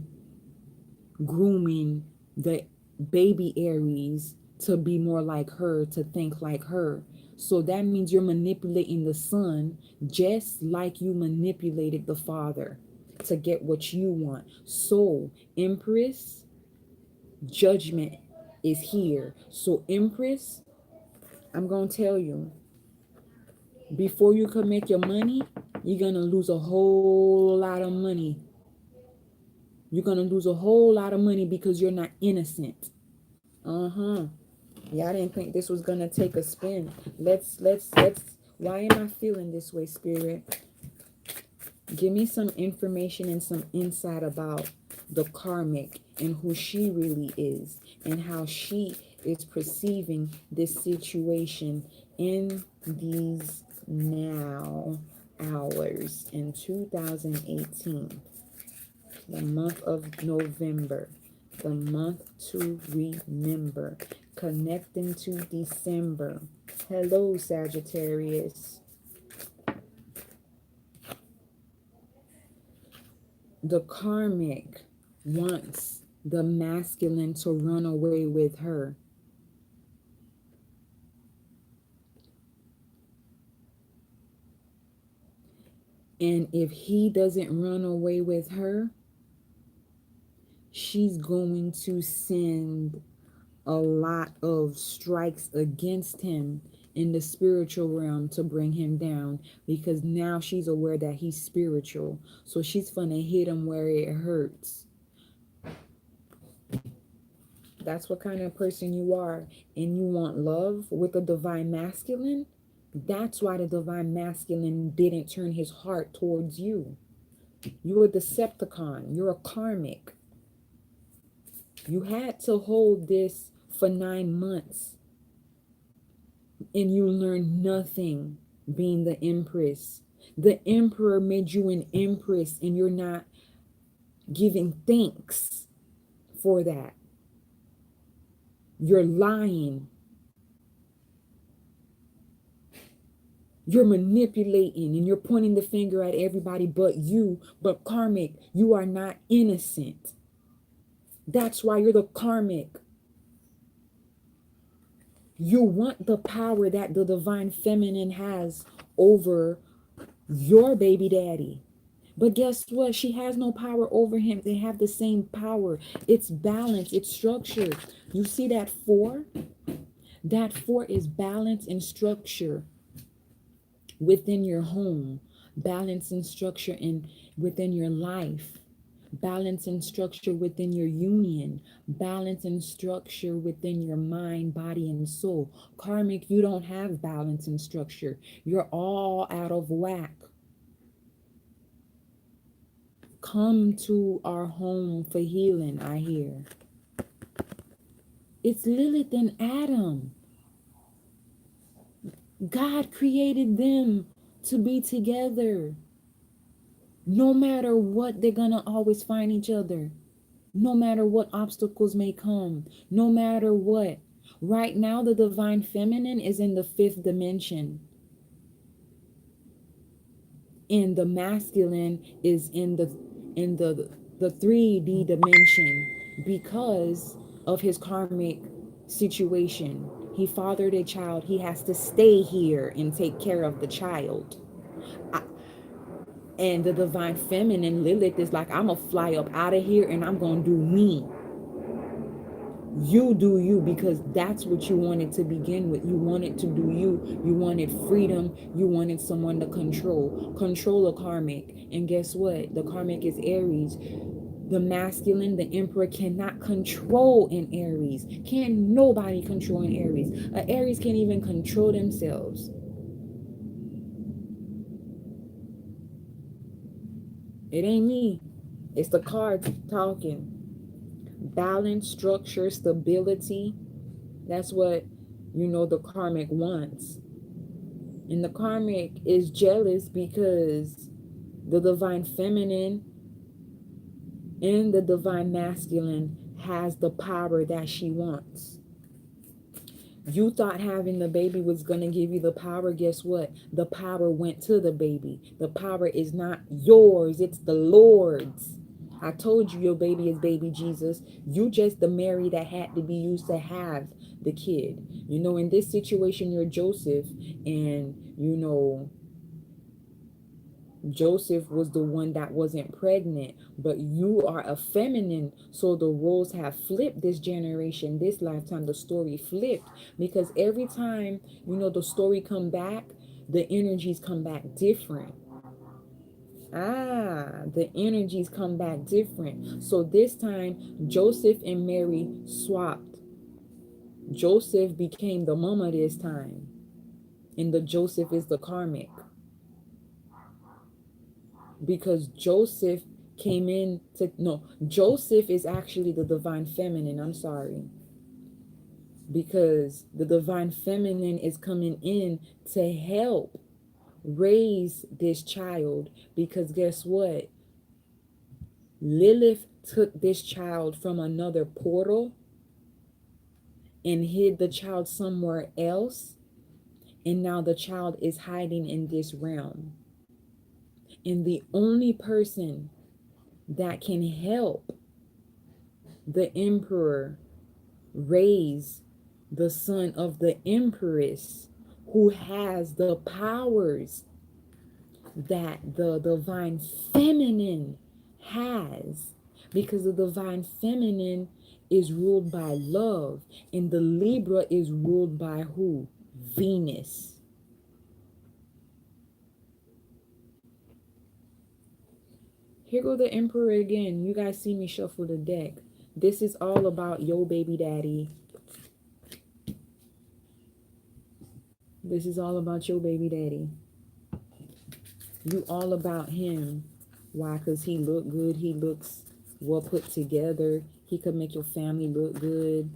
grooming the baby Aries to be more like her, to think like her. So that means you're manipulating the son just like you manipulated the father to get what you want. So Empress, judgment is here. So Empress, I'm going to tell you, before you can make your money, you're going to lose a whole lot of money. You're going to lose a whole lot of money because you're not innocent. Yeah, I didn't think this was going to take a spin. Let's, why am I feeling this way, Spirit? Give me some information and some insight about the karmic and who she really is and how she is perceiving this situation in these now hours in 2018, the month of November, the month to remember, connecting to December. Hello, Sagittarius. The karmic wants the masculine to run away with her. And if he doesn't run away with her, she's going to send a lot of strikes against him in the spiritual realm to bring him down, because now she's aware that he's spiritual. So she's going to hit him where it hurts. That's what kind of person you are. And you want love with the divine masculine. That's why the divine masculine didn't turn his heart towards you. You're a Decepticon. You're a karmic. You had to hold this for 9 months and you learn nothing being the empress. The emperor made you an empress and you're not giving thanks for that. You're lying. You're manipulating and you're pointing the finger at everybody but you. But karmic, you are not innocent. That's why you're the karmic. You want the power that the divine feminine has over your baby daddy. But guess what? She has no power over him. They have the same power. It's balance. It's structure. You see that 4? That 4 is balance and structure within your home. Balance and structure within your life. Balance and structure within your union. Balance and structure within your mind, body, and soul. Karmic, you don't have balance and structure. You're all out of whack. Come to our home for healing, I hear. It's Lilith and Adam. God created them to be together. No matter what, they're going to always find each other. No matter what obstacles may come. No matter what. Right now, the divine feminine is in the 5th dimension. And the masculine is in the 3D dimension because of his karmic situation. He fathered a child. He has to stay here and take care of the child. And the divine feminine, Lilith, is like, I'm going to fly up out of here and I'm going to do me. You do you, because that's what you wanted to begin with. You wanted to do you. You wanted freedom. You wanted someone to control a karmic. And guess what? The karmic is Aries. The masculine, the emperor, cannot control in Aries. Can't nobody control in Aries. Aries can't even control themselves. It ain't me. It's the cards talking. Balance, structure, stability. That's what, the karmic wants. And the karmic is jealous because the divine feminine and the divine masculine has the power that she wants. You thought having the baby was going to give you the power. Guess what? The power went to the baby. The power is not yours. It's the Lord's. I told you your baby is baby Jesus. You just the Mary that had to be used to have the kid. In this situation, you're Joseph. And, Joseph was the one that wasn't pregnant, but you are a feminine. So the roles have flipped this generation, this lifetime. The story flipped because every time, the story come back, the energies come back different. The energies come back different. So this time, Joseph and Mary swapped. Joseph became the mama this time. And the Joseph is the karmic. Because Joseph came in to, no, Joseph is actually the divine feminine. I'm sorry. Because the divine feminine is coming in to help raise this child. Because guess what? Lilith took this child from another portal and hid the child somewhere else. And now the child is hiding in this realm. And the only person that can help the emperor raise the son of the empress, who has the powers that the divine feminine has, because the divine feminine is ruled by love, and the Libra is ruled by who? Venus. Here go the emperor again. You guys see me shuffle the deck. This is all about your baby daddy. This is all about your baby daddy. You all about him. Why? Because he look good. He looks well put together. He could make your family look good.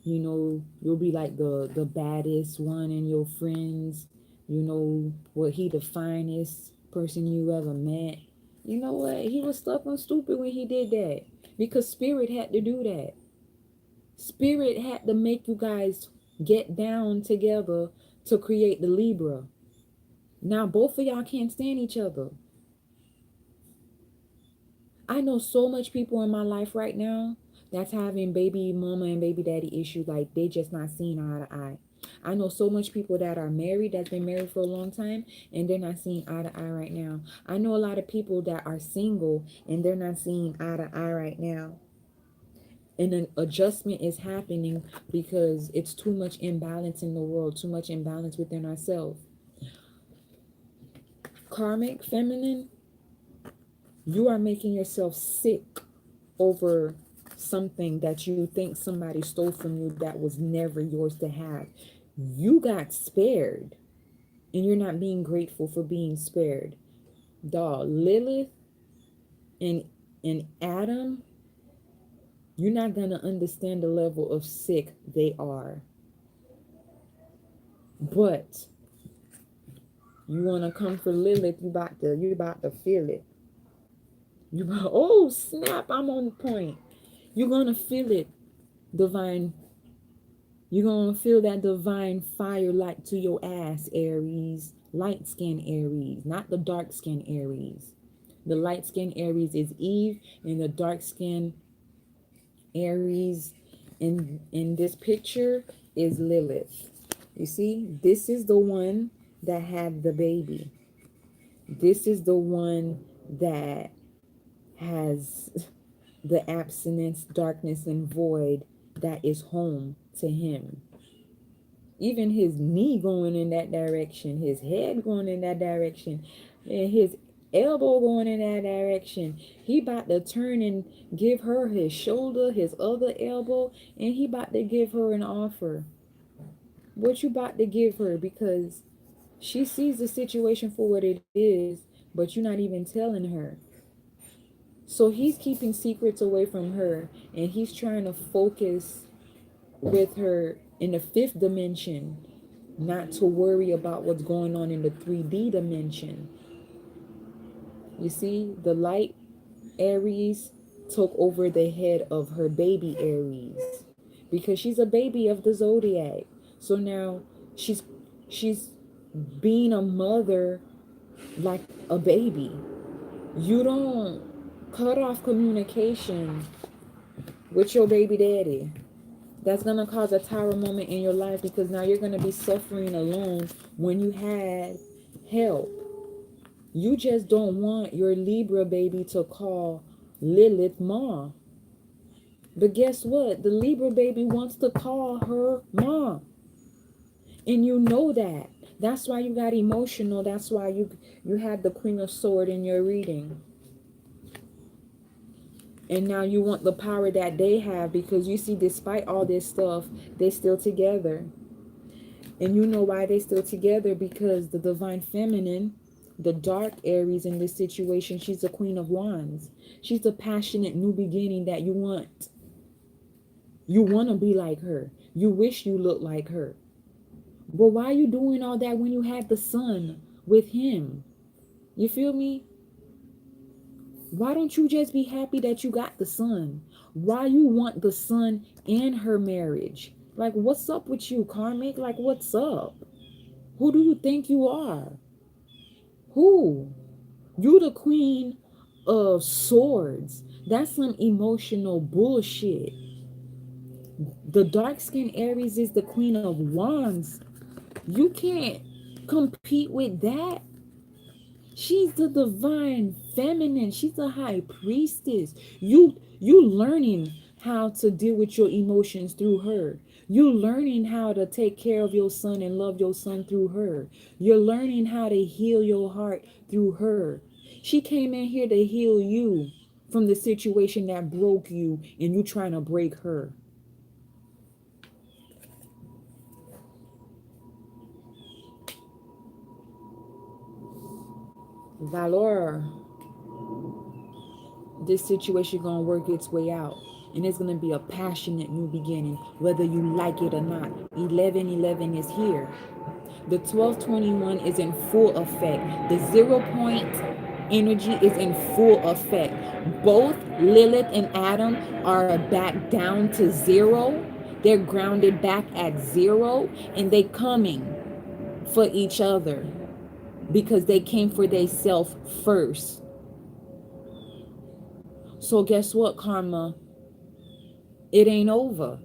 You know, you'll be like the baddest one in your friends. You know what, he the finest person you ever met. You know what? He was stuck on stupid when he did that. Because spirit had to do that. Spirit had to make you guys get down together to create the Libra. Now both of y'all can't stand each other. I know so much people in my life right now that's having baby mama and baby daddy issues, like they just not seeing eye to eye. I know so much people that are married, that's been married for a long time, and they're not seeing eye to eye right now. I know a lot of people that are single and they're not seeing eye to eye right now. And an adjustment is happening because it's too much imbalance in the world, too much imbalance within ourselves. Karmic feminine, you are making yourself sick over something that you think somebody stole from you that was never yours to have. You got spared, and you're not being grateful for being spared. Dog, Lilith and Adam, you're not gonna understand the level of sick they are. But you wanna come for Lilith, you about to feel it. Oh snap, I'm on point. You're gonna feel it, divine. You're going to feel that divine fire light to your ass, Aries. Light skin Aries, not the dark skin Aries. The light skin Aries is Eve, and the dark skin Aries in this picture is Lilith. You see, this is the one that had the baby. This is the one that has the abstinence, darkness, and void that is home to him. Even his knee going in that direction, his head going in that direction, and his elbow going in that direction. He about to turn and give her his shoulder, his other elbow, and he about to give her an offer. What you about to give her? Because she sees the situation for what it is, but you're not even telling her. So he's keeping secrets away from her, and he's trying to focus with her in the fifth dimension, not to worry about what's going on in the 3D dimension. You see, the light Aries took over the head of her baby Aries because she's a baby of the zodiac. So now she's being a mother like a baby. You don't cut off communication with your baby daddy. That's going to cause a tower moment in your life, because now you're going to be suffering alone when you had help. You just don't want your Libra baby to call Lilith mom. But guess what? The Libra baby wants to call her mom. And you know that. That's why you got emotional. That's why you had the Queen of Swords in your reading. And now you want the power that they have, because you see, despite all this stuff, they're still together. And you know why they're still together? Because the divine feminine, the dark Aries in this situation, she's the Queen of Wands. She's the passionate new beginning that you want. You want to be like her. You wish you looked like her. But why are you doing all that when you had the sun with him? You feel me? Why don't you just be happy that you got the son? Why you want the son in her marriage? Like, what's up with you, Karmic? Like, what's up? Who do you think you are? Who? You the Queen of Swords. That's some emotional bullshit. The dark skinned Aries is the Queen of Wands. You can't compete with that. She's the divine feminine. She's the high priestess. You learning how to deal with your emotions through her. You're learning how to take care of your son and love your son through her. You're learning how to heal your heart through her. She came in here to heal you from the situation that broke you, and you trying to break her. Valor. This situation gonna work its way out. And it's going to be a passionate new beginning, whether you like it or not. 1111 is here. The 1221 is in full effect. The 0 point energy is in full effect. Both Lilith and Adam are back down to zero. They're grounded back at zero, and they coming for each other because they came for themselves first. So guess what, karma? It ain't over.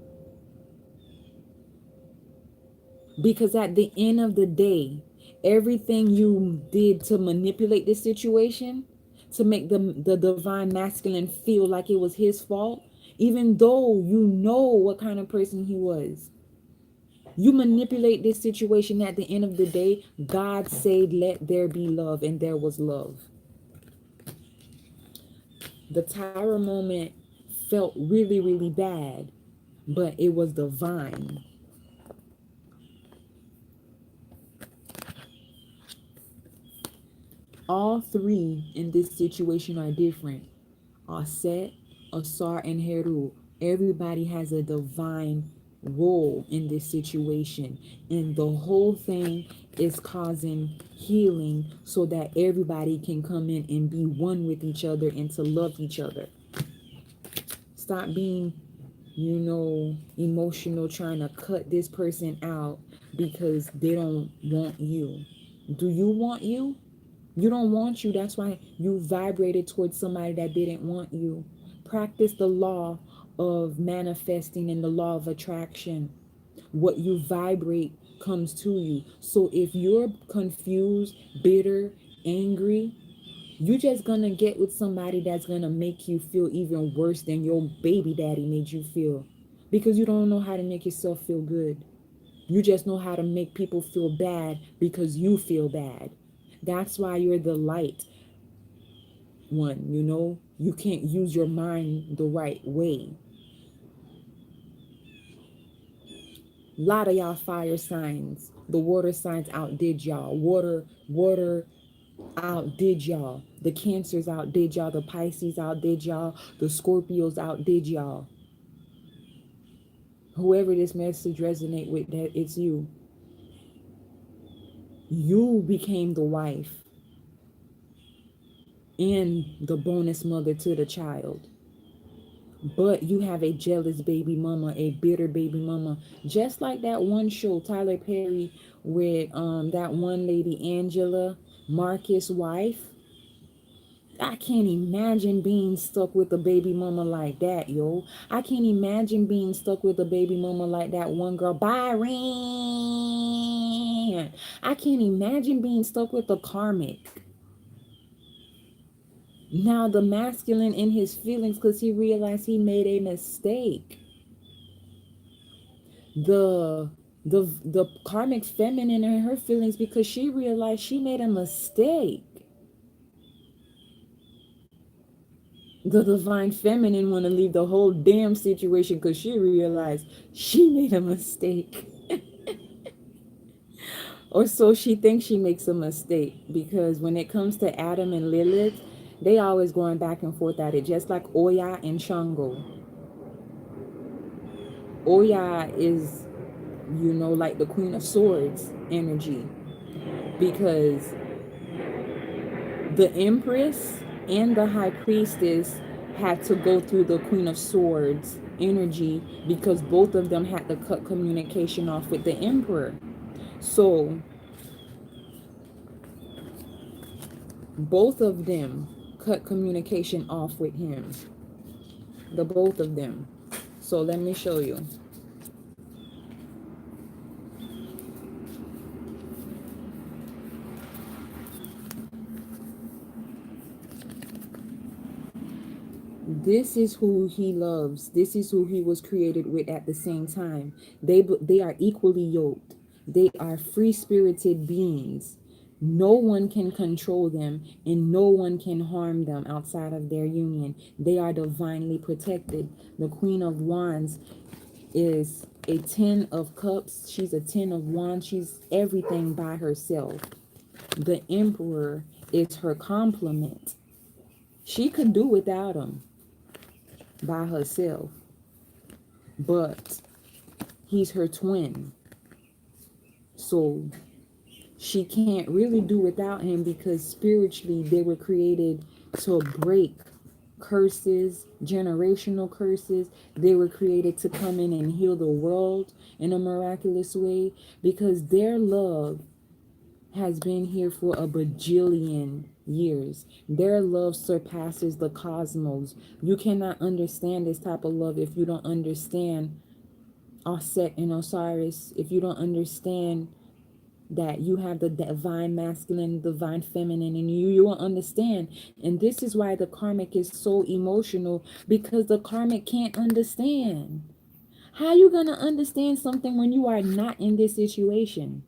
Because at the end of the day, everything you did to manipulate this situation, to make the divine masculine feel like it was his fault, even though you know what kind of person he was, you manipulate this situation. At the end of the day, God said, let there be love, and there was love. The Tyra moment felt really, really bad, but it was divine. All three in this situation are different. Aset, Asar, and Heru. Everybody has a divine role in this situation. And the whole thing is causing healing so that everybody can come in and be one with each other and to love each other. Stop being, emotional, trying to cut this person out because they don't want you. Do you want you? You don't want you. That's why you vibrated towards somebody that didn't want you. Practice the law of manifesting and the law of attraction. What you vibrate comes to you. So if you're confused, bitter, angry, you're just going to get with somebody that's going to make you feel even worse than your baby daddy made you feel. Because you don't know how to make yourself feel good. You just know how to make people feel bad because you feel bad. That's why you're the light one, You can't use your mind the right way. A lot of y'all fire signs. The water signs outdid y'all. Water outdid y'all. The Cancers outdid y'all. The Pisces outdid y'all. The Scorpios outdid y'all. Whoever this message resonate with, that it's you. You became the wife and the bonus mother to the child. But you have a jealous baby mama, a bitter baby mama. Just like that one show, Tyler Perry, with that one lady, Angela, Marcus' wife. I can't imagine being stuck with a baby mama like that, yo. I can't imagine being stuck with a baby mama like that one girl, Byron. I can't imagine being stuck with a Karmic. Now the masculine in his feelings because he realized he made a mistake. The karmic feminine in her feelings because she realized she made a mistake. The divine feminine want to leave the whole damn situation because she realized she made a mistake. Or so she thinks she makes a mistake, because when it comes to Adam and Lilith, they always going back and forth at it, just like Oya and Shango. Oya is, like the Queen of Swords energy, because the Empress and the High Priestess had to go through the Queen of Swords energy because both of them had to cut communication off with the Emperor. So both of them cut communication off with him. The both of them. So let me show you. This is who he loves. This is who he was created with at the same time. They are equally yoked. They are free-spirited beings. No one can control them and no one can harm them outside of their union. They are divinely protected. The Queen of Wands is a 10 of Cups. She's a 10 of Wands. She's everything by herself. The Emperor is her complement. She could do without him. by herself, but he's her twin. So she can't really do without him because spiritually they were created to break curses, generational curses. They were created to come in and heal the world in a miraculous way because their love has been here for a bajillion years. Their love surpasses the cosmos. You cannot understand this type of love if you don't understand Osset and Osiris, if you don't understand that you have the divine masculine, divine feminine in you, you won't understand. And this is why the karmic is so emotional, because the karmic can't understand. How you gonna understand something when you are not in this situation?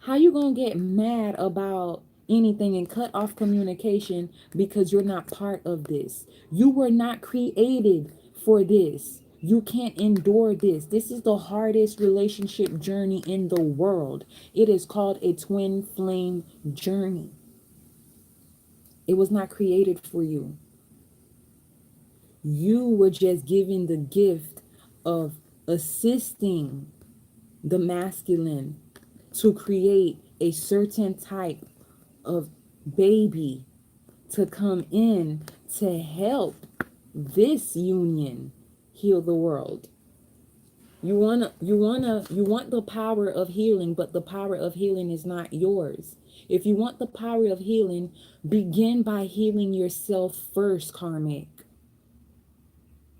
How you gonna get mad about anything and cut off communication because you're not part of this? You were not created for this. You can't endure this. This is the hardest relationship journey in the world. It is called a twin flame journey. It was not created for you. You were just given the gift of assisting the masculine to create a certain type of baby to come in to help this union heal the world. You want the power of healing, but the power of healing is not yours. If you want the power of healing, begin by healing yourself first, karmic.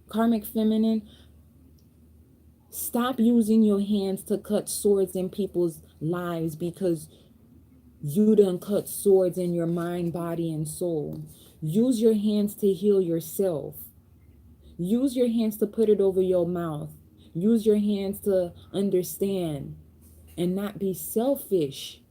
Karmic feminine, stop using your hands to cut swords in people's lives because you done cut swords in your mind, body, and soul. Use your hands to heal yourself. Use your hands to put it over your mouth. Use your hands to understand and not be selfish,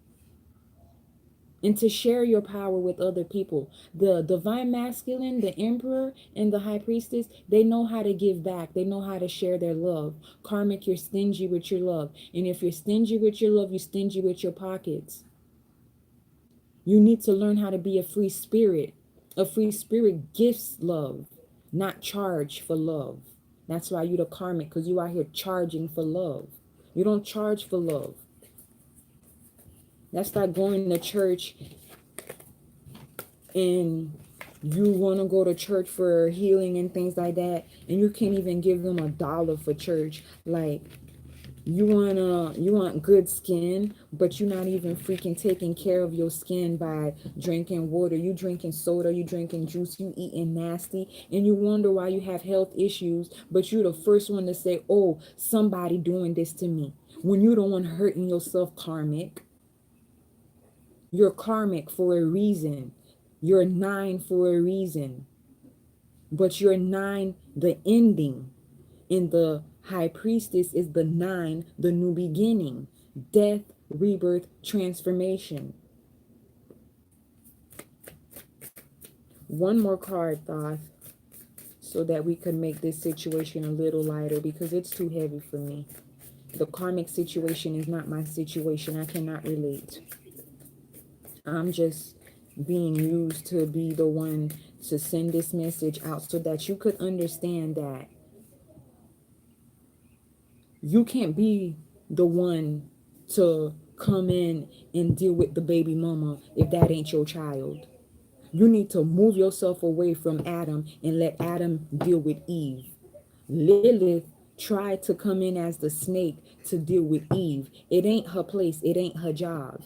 and to share your power with other people. The divine masculine, the emperor, and the high priestess, they know how to give back. They know how to share their love. Karmic, you're stingy with your love. And if you're stingy with your love, you're stingy with your pockets. You need to learn how to be a free spirit. A free spirit gifts love, not charge for love. That's why you're the karmic, because you out here charging for love. You don't charge for love. That's like going to church and you want to go to church for healing and things like that, and you can't even give them $1 for church. Like, you want good skin, but you're not even freaking taking care of your skin by drinking water. You drinking soda, you drinking juice, you eating nasty, and you wonder why you have health issues, but you're the first one to say, oh, somebody doing this to me, when you're the one hurting yourself. Karmic. You're karmic for a reason. You're 9 for a reason. But you're 9, the ending. In the high priestess is the 9, the new beginning. Death, rebirth, transformation. One more card, Thoth, so that we can make this situation a little lighter, because it's too heavy for me. The karmic situation is not my situation. I cannot relate. I'm just being used to be the one to send this message out so that you could understand that you can't be the one to come in and deal with the baby mama if that ain't your child. You need to move yourself away from Adam and let Adam deal with Eve. Lilith tried to come in as the snake to deal with Eve. It ain't her place. It ain't her job.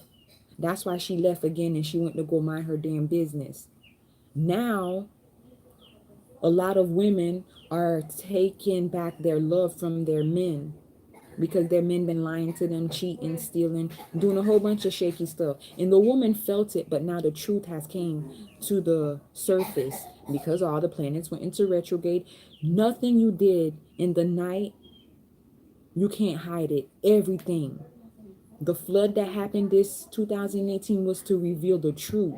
That's why she left again and she went to go mind her damn business. Now, a lot of women are taking back their love from their men because their men been lying to them, cheating, stealing, doing a whole bunch of shaky stuff. And the woman felt it, but now the truth has came to the surface because all the planets went into retrograde. Nothing you did in the night, you can't hide it. Everything. The flood that happened this 2018 was to reveal the truth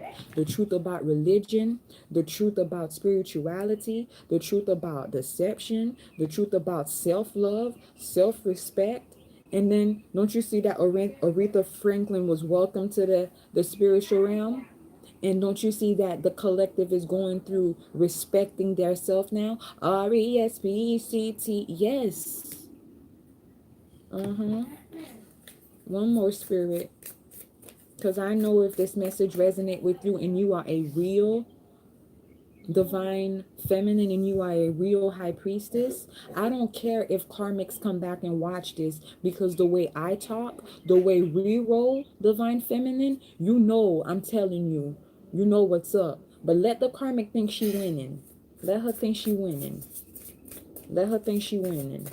about religion, the truth about spirituality, the truth about deception, the truth about self-love, self-respect. And then, don't you see that Aretha Franklin was welcome to the spiritual realm? And don't you see that the collective is going through respecting their self now? RESPECT. Yes. Uh-huh. One more, spirit. Because I know if this message resonate with you and you are a real divine feminine and you are a real high priestess, I don't care if karmics come back and watch this, because the way I talk, the way we roll divine feminine, you know, I'm telling you, you know what's up. But let the karmic think she winning. Let her think she winning. Let her think she winning.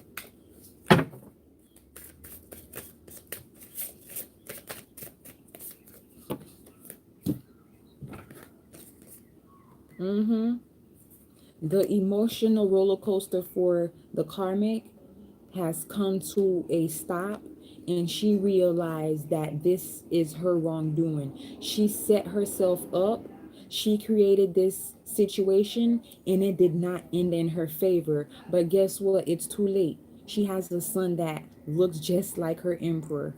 The emotional roller coaster for the karmic has come to a stop, and she realized that this is her wrongdoing. She set herself up, she created this situation, and it did not end in her favor. But guess what? It's too late. She has a son that looks just like her emperor.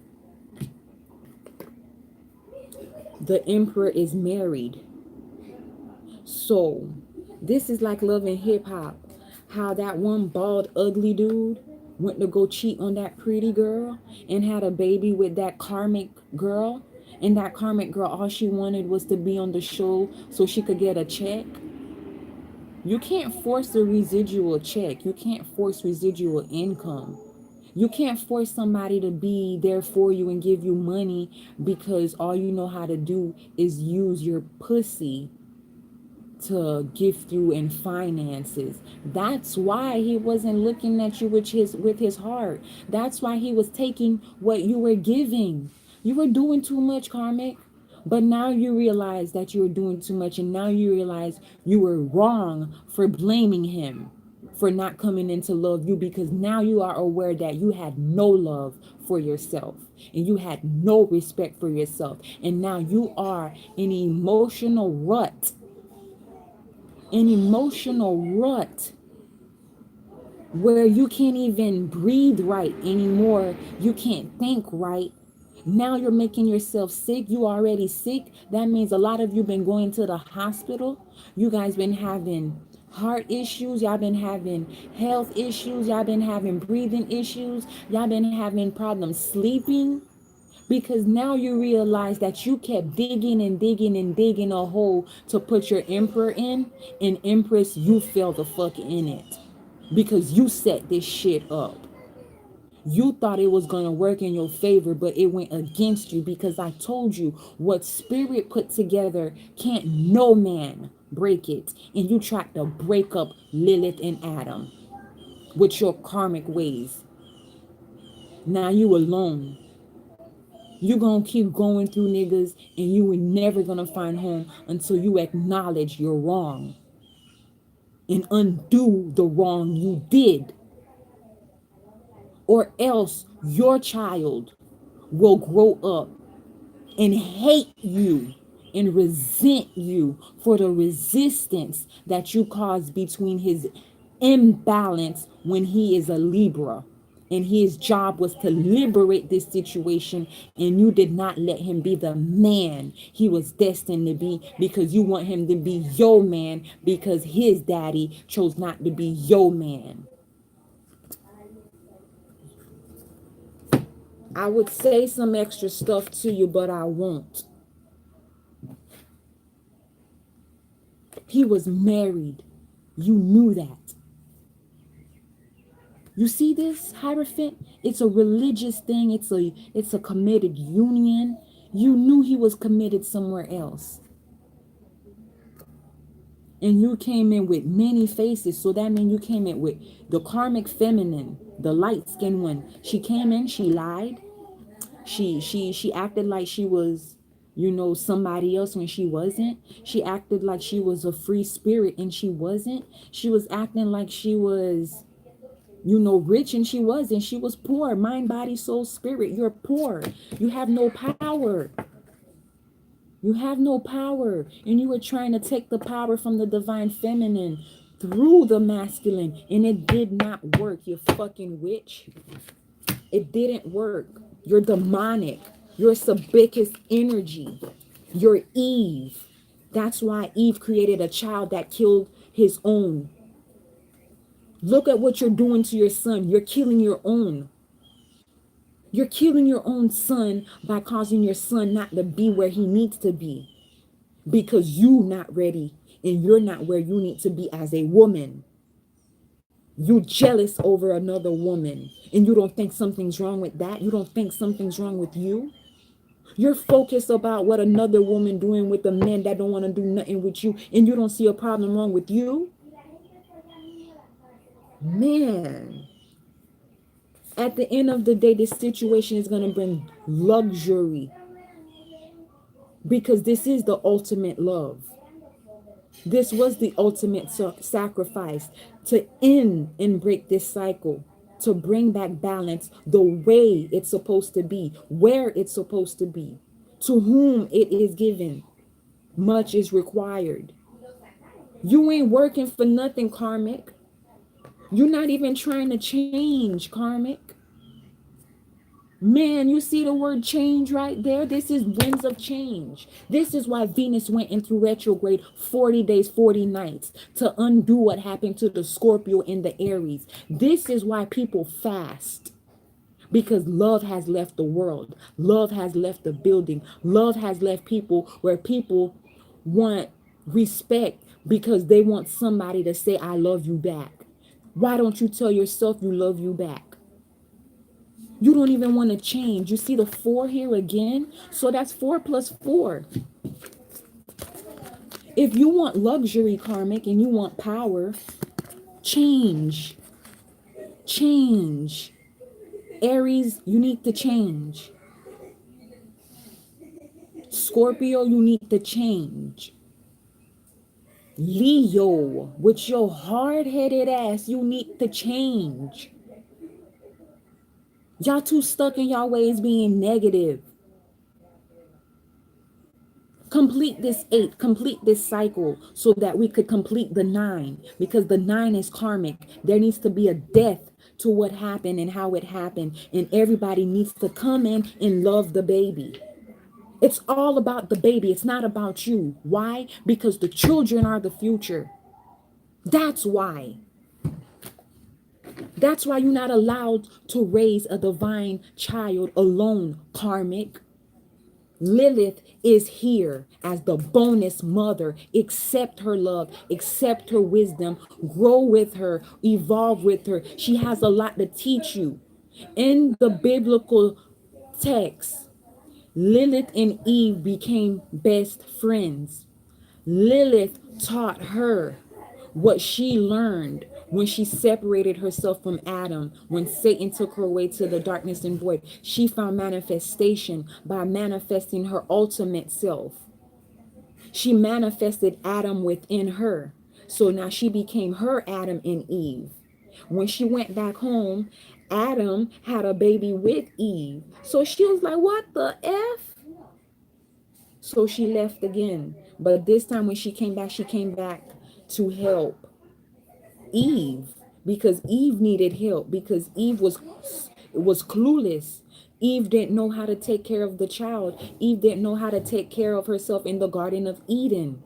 The emperor is married. So this is like Love and Hip Hop. How that one bald, ugly dude went to go cheat on that pretty girl and had a baby with that karmic girl. And that karmic girl, all she wanted was to be on the show so she could get a check. You can't force a residual check. You can't force residual income. You can't force somebody to be there for you and give you money because all you know how to do is use your pussy to gift you in finances. That's why he wasn't looking at you with his heart. That's why he was taking what you were giving. You were doing too much, karmic. But now you realize that you were doing too much, and now you realize you were wrong for blaming him for not coming in to love you, because now you are aware that you had no love for yourself and you had no respect for yourself. And now you are in an emotional rut where you can't even breathe right anymore. You can't think right. Now you're making yourself sick. You already sick. That means a lot of you been going to the hospital. You guys been having heart issues. Y'all been having health issues. Y'all been having breathing issues. Y'all been having problems sleeping. Because now you realize that you kept digging and digging and digging a hole to put your emperor in, and empress, you fell the fuck in it. Because you set this shit up. You thought it was going to work in your favor, but it went against you, because I told you what spirit put together can't no man break it. And you tried to break up Lilith and Adam with your karmic ways. Now you alone. You gonna keep going through niggas, and you ain't never gonna find home until you acknowledge you're wrong and undo the wrong you did. Or else your child will grow up and hate you and resent you for the resistance that you caused between his imbalance when he is a Libra. And his job was to liberate this situation, and you did not let him be the man he was destined to be, because you want him to be your man because his daddy chose not to be your man. I would say some extra stuff to you, but I won't. He was married. You knew that. You see this, Hierophant? It's a religious thing. It's a committed union. You knew he was committed somewhere else. And you came in with many faces. So that means you came in with the karmic feminine, the light-skinned one. She came in, she lied. She acted like she was, somebody else when she wasn't. She acted like she was a free spirit and she wasn't. She was acting like she was, rich, and she wasn't. She was poor. Mind, body, soul, spirit. You're poor. You have no power. You have no power. And you were trying to take the power from the divine feminine through the masculine. And it did not work, you fucking witch. It didn't work. You're demonic. You're Sabicus energy. You're Eve. That's why Eve created a child that killed his own. Look at what you're doing to your son. You're killing your own. You're killing your own son by causing your son not to be where he needs to be because you're not ready and you're not where you need to be as a woman. You're jealous over another woman and you don't think something's wrong with that. You don't think something's wrong with you. You're focused about what another woman doing with a man that don't want to do nothing with you, and you don't see a problem wrong with you. Man, at the end of the day, this situation is going to bring luxury because this is the ultimate love. This was the ultimate sacrifice to end and break this cycle, to bring back balance the way it's supposed to be, where it's supposed to be, to whom it is given. Much is required. You ain't working for nothing, Karmic. You're not even trying to change, Karmic. Man, you see the word change right there? This is winds of change. This is why Venus went into retrograde 40 days, 40 nights to undo what happened to the Scorpio and the Aries. This is why people fast. Because love has left the world. Love has left the building. Love has left people where people want respect because they want somebody to say, I love you back. Why don't you tell yourself you love you back? You don't even want to change. You see the 4 here again? So that's 4 plus 4. If you want luxury, Karmic, and you want power, change. Change. Aries, you need to change. Scorpio, you need to change. Leo, with your hard-headed ass, you need to change. Y'all too stuck in y'all ways being negative. Complete this 8, complete this cycle so that we could complete the 9, because the 9 is karmic. There needs to be a death to what happened and how it happened, and everybody needs to come in and love the baby. It's all about the baby. It's not about you. Why? Because the children are the future. That's why. That's why you're not allowed to raise a divine child alone, Karmic. Lilith is here as the bonus mother. Accept her love, accept her wisdom, grow with her, evolve with her. She has a lot to teach you. In the biblical text, Lilith and Eve became best friends. Lilith taught her what she learned when she separated herself from Adam, when Satan took her away to the darkness and void. She found manifestation by manifesting her ultimate self. She manifested Adam within her. So now she became her Adam and Eve. When she went back home, Adam had a baby with Eve. So she was like, what the F? So she left again. But this time when she came back to help Eve, because Eve needed help, because Eve was clueless. Eve didn't know how to take care of the child. Eve didn't know how to take care of herself in the Garden of Eden.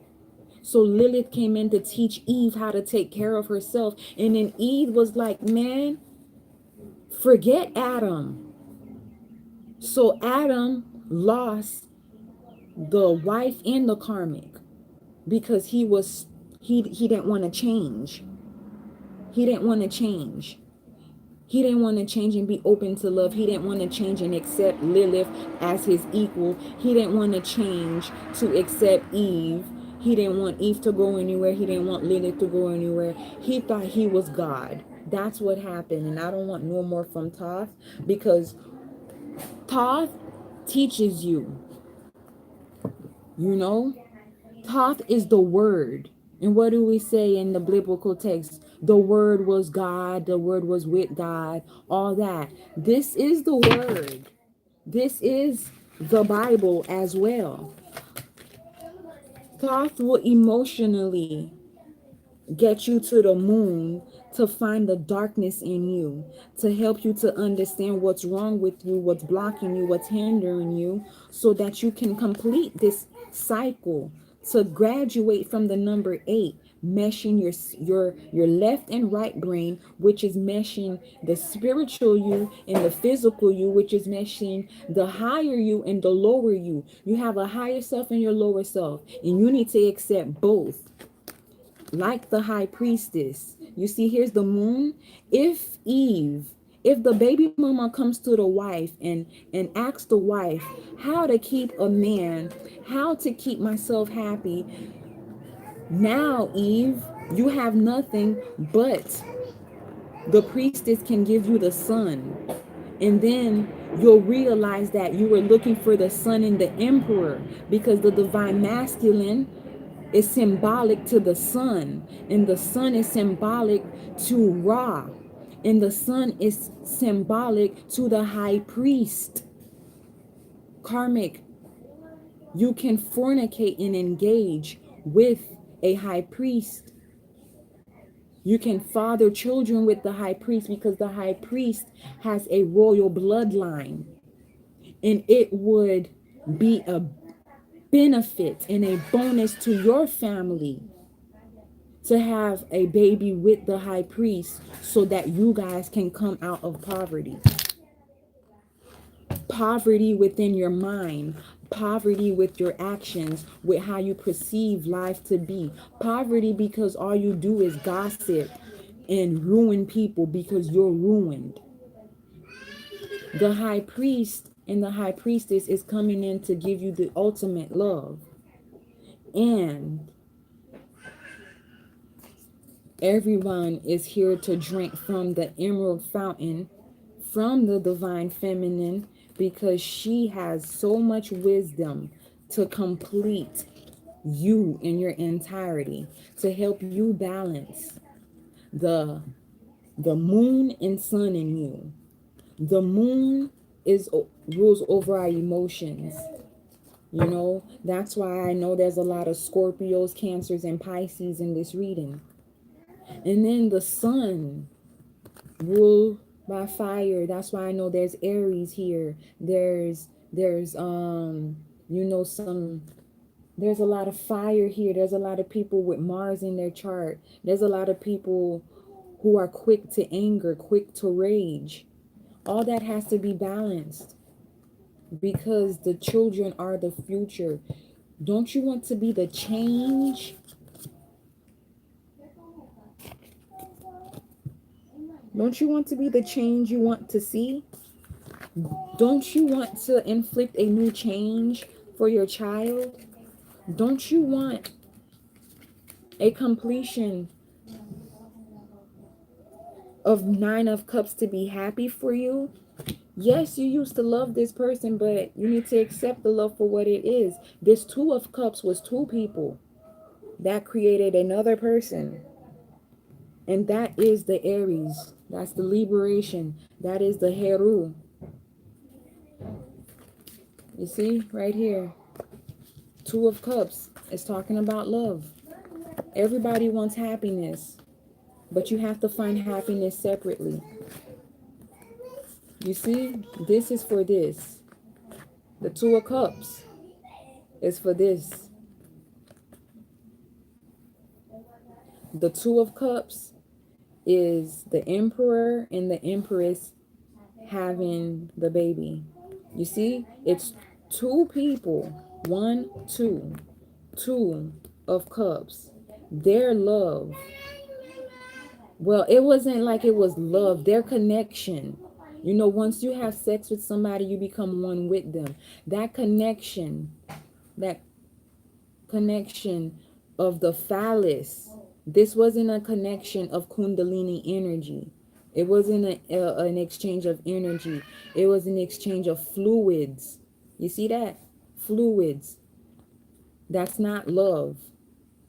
So Lilith came in to teach Eve how to take care of herself. And then Eve was like, man, forget Adam. So Adam lost the wife and the karmic because he didn't want to change. He didn't want to change. He didn't want to change and be open to love. He didn't want to change and accept Lilith as his equal. He didn't want to change to accept Eve. He didn't want Eve to go anywhere. He didn't want Lilith to go anywhere. He thought he was God. That's what happened. And I don't want no more from Thoth, because Thoth teaches you. You know? Thoth is the word. And what do we say in the biblical text? The word was God. The word was with God. All that. This is the word. This is the Bible as well. Thoth will emotionally get you to the moon to find the darkness in you, to help you to understand what's wrong with you, what's blocking you, what's hindering you, so that you can complete this cycle, to graduate from the number 8, meshing your left and right brain, which is meshing the spiritual you and the physical you, which is meshing the higher you and the lower you. You have a higher self and your lower self, and you need to accept both. Like the high priestess, you see, here's the moon. If the baby mama comes to the wife and asks the wife how to keep a man, how to keep myself happy, now Eve, you have nothing, but the priestess can give you the sun. And then you'll realize that you were looking for the sun in the emperor, because the divine masculine is symbolic to the sun, and the sun is symbolic to Ra, and the sun is symbolic to the high priest. Karmic, you can fornicate and engage with a high priest. You can father children with the high priest, because the high priest has a royal bloodline, and it would be a benefit and a bonus to your family to have a baby with the high priest, so that you guys can come out of poverty. Poverty within your mind, poverty with your actions, with how you perceive life to be. Poverty because all you do is gossip and ruin people because you're ruined. The high priest and the high priestess is coming in to give you the ultimate love. And everyone is here to drink from the emerald fountain, from the divine feminine, because she has so much wisdom to complete you in your entirety, to help you balance the moon and sun in you. The moon is rules over our emotions. You know, that's why I know there's a lot of Scorpios, Cancers, and Pisces in this reading. And then the sun, rule by fire. That's why I know there's Aries here. There's you know, there's a lot of fire here. There's a lot of people with Mars in their chart. There's a lot of people who are quick to anger, quick to rage. All that has to be balanced, because the children are the future. Don't you want to be the change? Don't you want to be the change you want to see? Don't you want to inflict a new change for your child? Don't you want a completion of 9 of Cups to be happy for you? Yes, you used to love this person, but you need to accept the love for what it is. This 2 of Cups was 2 people that created another person. And that is the Aries. That's the liberation. That is the Heru. You see, right here. 2 of Cups is talking about love. Everybody wants happiness, but you have to find happiness separately. You see, this is for this. The 2 of Cups is for this. The 2 of Cups is the Emperor and the Empress having the baby. You see, it's 2 people. 1, 2. 2 of Cups. Their love. Well, it wasn't like it was love. Their connection. You know, once you have sex with somebody, you become one with them. That connection of the phallus. This wasn't a connection of Kundalini energy. It wasn't an exchange of energy. It was an exchange of fluids. You see that? Fluids. That's not love.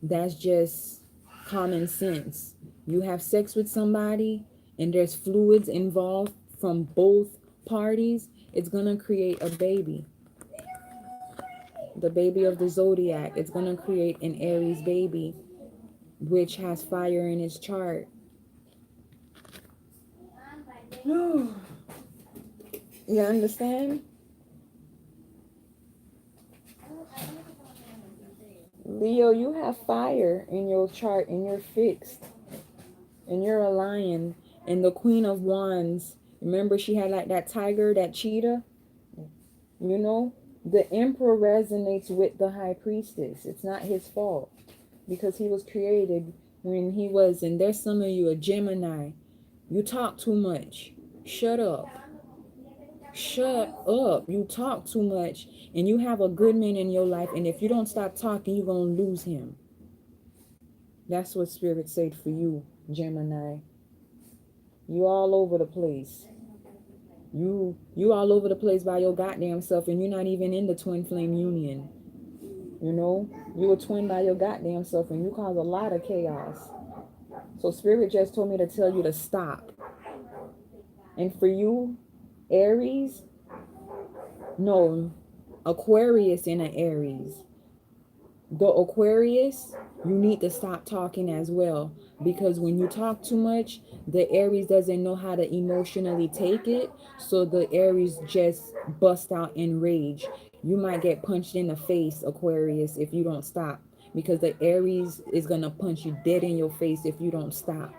That's just common sense. You have sex with somebody and there's fluids involved from both parties, it's going to create a baby. The baby of the zodiac. It's going to create an Aries baby, which has fire in its chart. You understand? Leo, you have fire in your chart and you're fixed and you're a lion. And the Queen of Wands, remember she had like that tiger, that cheetah? You know, the Emperor resonates with the High Priestess. It's not his fault because he was created when he was, and there's some of you, a Gemini. You talk too much. Shut up. Shut up. You talk too much, and you have a good man in your life, and if you don't stop talking, you're going to lose him. That's what Spirit said for you, Gemini. You all over the place. You all over the place by your goddamn self, and you're not even in the twin flame union. You know, you a twin by your goddamn self, and you cause a lot of chaos. So Spirit just told me to tell you to stop. And for you, Aries, no, Aquarius in an Aries. The Aquarius, you need to stop talking as well, because when you talk too much, the Aries doesn't know how to emotionally take it, so the Aries just bust out in rage. You might get punched in the face, Aquarius, if you don't stop, because the Aries is going to punch you dead in your face if you don't stop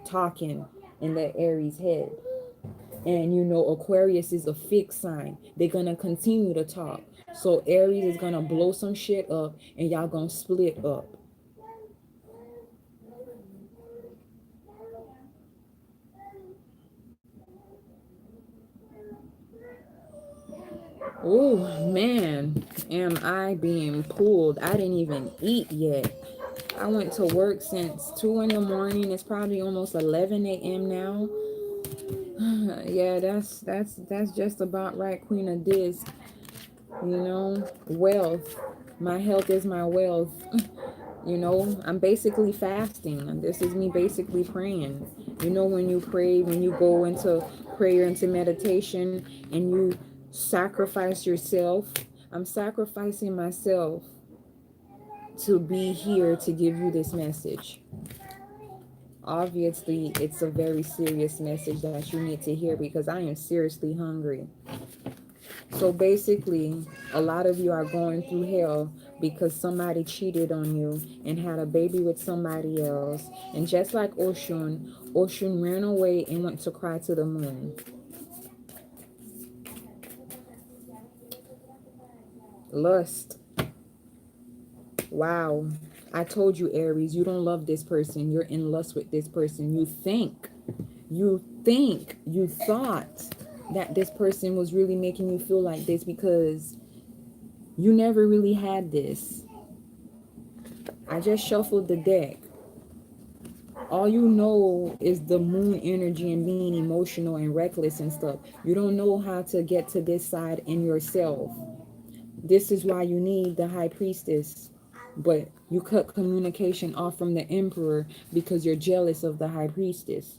talking in the Aries head. And you know, Aquarius is a fixed sign. They're going to continue to talk. So Aries is going to blow some shit up and y'all going to split up. Oh, man. Am I being pulled? I didn't even eat yet. I went to work since 2 in the morning. It's probably almost 11 a.m. now. Yeah, that's just about right, Queen of Disc. You know, wealth. My health is my wealth. You know, I'm basically fasting, and this is me basically praying. You know, when you pray, when you go into prayer, into meditation, and you sacrifice yourself, I'm sacrificing myself to be here to give you this message. Obviously, it's a very serious message that you need to hear because I am seriously hungry. So basically, a lot of you are going through hell because somebody cheated on you and had a baby with somebody else. And just like Oshun ran away and went to cry to the moon. Lust. Wow. I told you, Aries, you don't love this person. You're in lust with this person. You thought that this person was really making you feel like this because you never really had this. I just shuffled the deck. All you know is the moon energy and being emotional and reckless and stuff. You don't know how to get to this side in yourself. This is why you need the High Priestess. But you cut communication off from the Emperor because you're jealous of the High Priestess.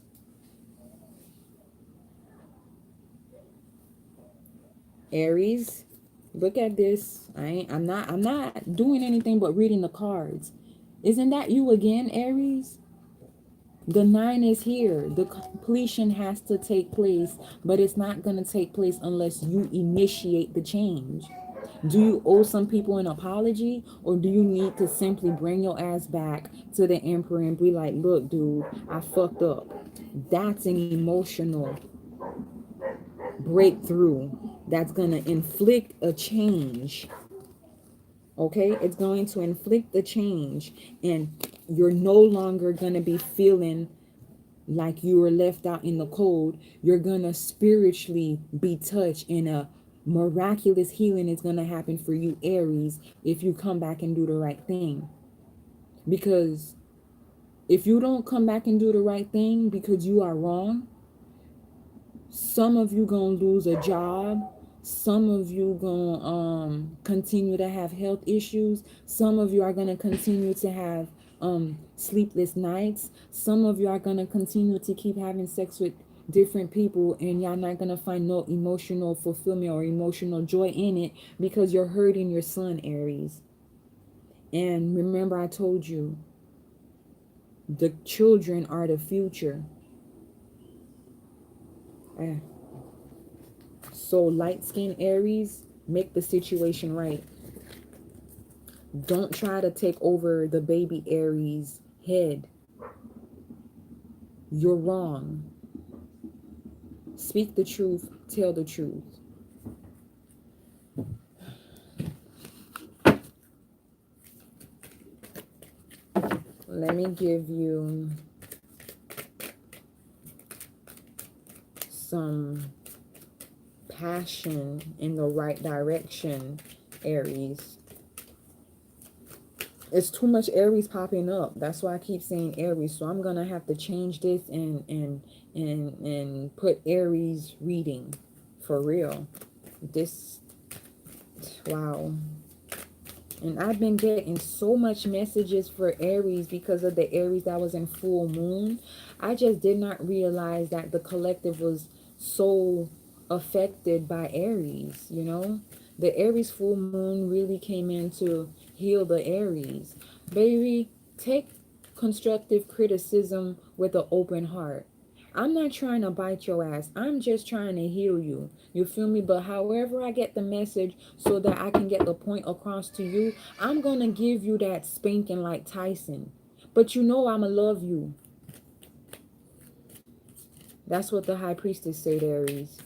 Aries, look at this. I'm not doing anything but reading the cards. Isn't that you again, Aries? The 9 is here. The completion has to take place, but it's not going to take place unless you initiate the change. Do you owe some people an apology, or do you need to simply bring your ass back to the Emperor and be like, look, dude, I fucked up? That's an emotional breakthrough that's going to inflict a change. Okay, it's going to inflict the change, and you're no longer going to be feeling like you were left out in the cold. You're going to spiritually be touched, and a miraculous healing is going to happen for you, Aries, if you come back and do the right thing. Because if you don't come back and do the right thing because you are wrong, some of you going to lose a job. Some of you going to continue to have health issues. Some of you are going to continue to have sleepless nights. Some of you are going to continue to keep having sex with different people, and y'all not going to find no emotional fulfillment or emotional joy in it because you're hurting your son, Aries. And remember, I told you, the children are the future. So light-skinned Aries, make the situation right. Don't try to take over the baby Aries head. You're wrong. Speak the truth, tell the truth. Let me give you some passion in the right direction, Aries. It's too much Aries popping up. That's why I keep saying Aries. So I'm gonna have to change this and put Aries reading for real. This, wow. And I've been getting so much messages for Aries because of the Aries that was in full moon. I just did not realize that the collective was so affected by Aries, you know. The Aries full moon really came in to heal the Aries. Baby, take constructive criticism with an open heart. I'm not trying to bite your ass. I'm just trying to heal you. You feel me? But however I get the message so that I can get the point across to you, I'm going to give you that spanking like Tyson. But you know I'ma love you. That's what the High Priestess said, Aries.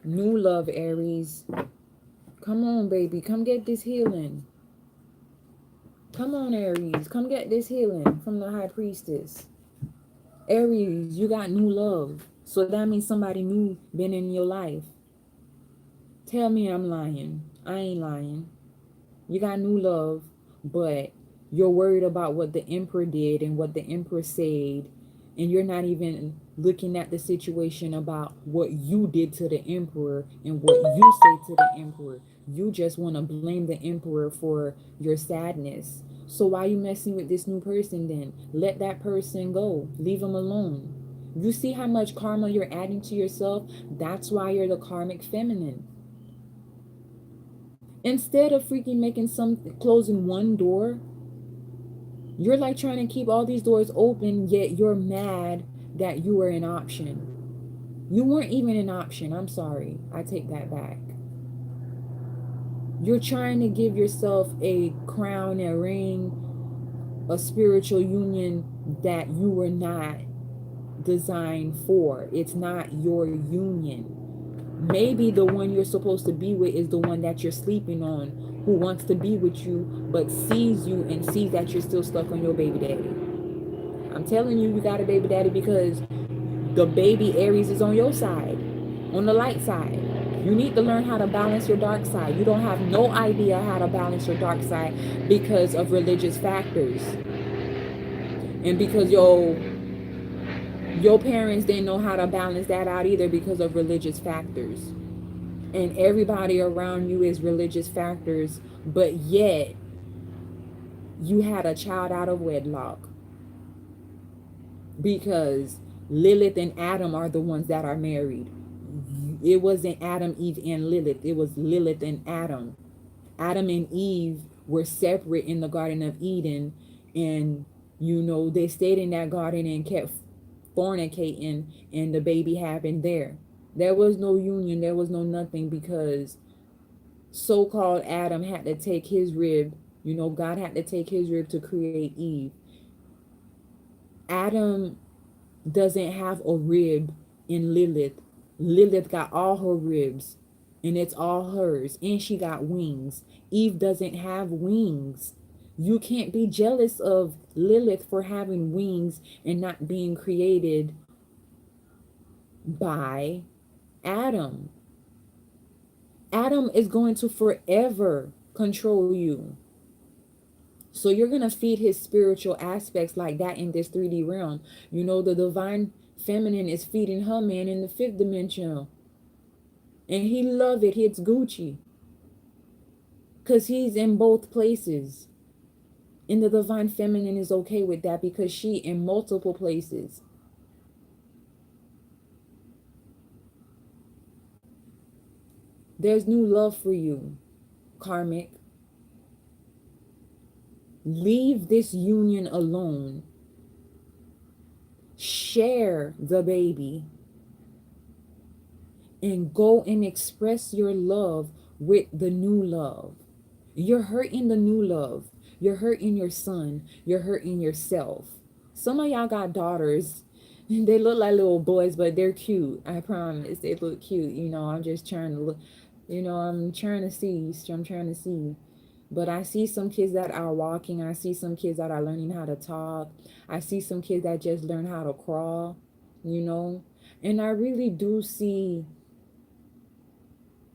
New love, Aries. Come on, baby. Come get this healing. Come on, Aries. Come get this healing from the High Priestess. Aries, you got new love. So that means somebody new been in your life. Tell me I'm lying. I ain't lying. You got new love, but you're worried about what the emperor did and what the emperor said, and you're not even looking at the situation about what you did to the emperor and what you say to the emperor. You just want to blame the emperor for your sadness. So why are you messing with this new person then? Let that person go. Leave them alone. You see how much karma you're adding to yourself? That's why you're the karmic feminine. Instead of freaking making some closing one door, you're like trying to keep all these doors open, yet you're mad that you were an option. You weren't even an option. I'm sorry. I take that back. You're trying to give yourself a crown, a ring, a spiritual union that you were not designed for. It's not your union. Maybe the one you're supposed to be with is the one that you're sleeping on, who wants to be with you, but sees you and sees that you're still stuck on your baby daddy. I'm telling you, you got a baby daddy because the baby Aries is on your side, on the light side. You need to learn how to balance your dark side. You don't have no idea how to balance your dark side because of religious factors. And because your parents didn't know how to balance that out either because of religious factors. And everybody around you is religious factors, but yet you had a child out of wedlock because Lilith and Adam are the ones that are married. It wasn't Adam, Eve, and Lilith. It was Lilith and Adam. Adam and Eve were separate in the Garden of Eden, and they stayed in that garden and kept fornicating, and the baby happened there. There was no union, there was no nothing, because so-called Adam had to take his rib. God had to take his rib to create Eve. Adam doesn't have a rib in Lilith. Lilith got all her ribs, and it's all hers, and she got wings. Eve doesn't have wings. You can't be jealous of Lilith for having wings and not being created by Adam. Adam is going to forever control you. So you're going to feed his spiritual aspects like that in this 3D realm. The divine feminine is feeding her man in the 5th dimension. And he love it. It's Gucci. Because he's in both places. And the divine feminine is okay with that because she in multiple places. There's new love for you, Karmic. Leave this union alone. share the baby and go and express your love with the new love. You're hurting the new love. You're hurting your son. You're hurting yourself. Some of y'all got daughters. They look like little boys, but they're cute. I promise. They look cute. I'm just trying to look. I'm trying to see. I'm trying to see. But I see some kids that are walking. I see some kids that are learning how to talk. I see some kids that just learn how to crawl, you know. And I really do see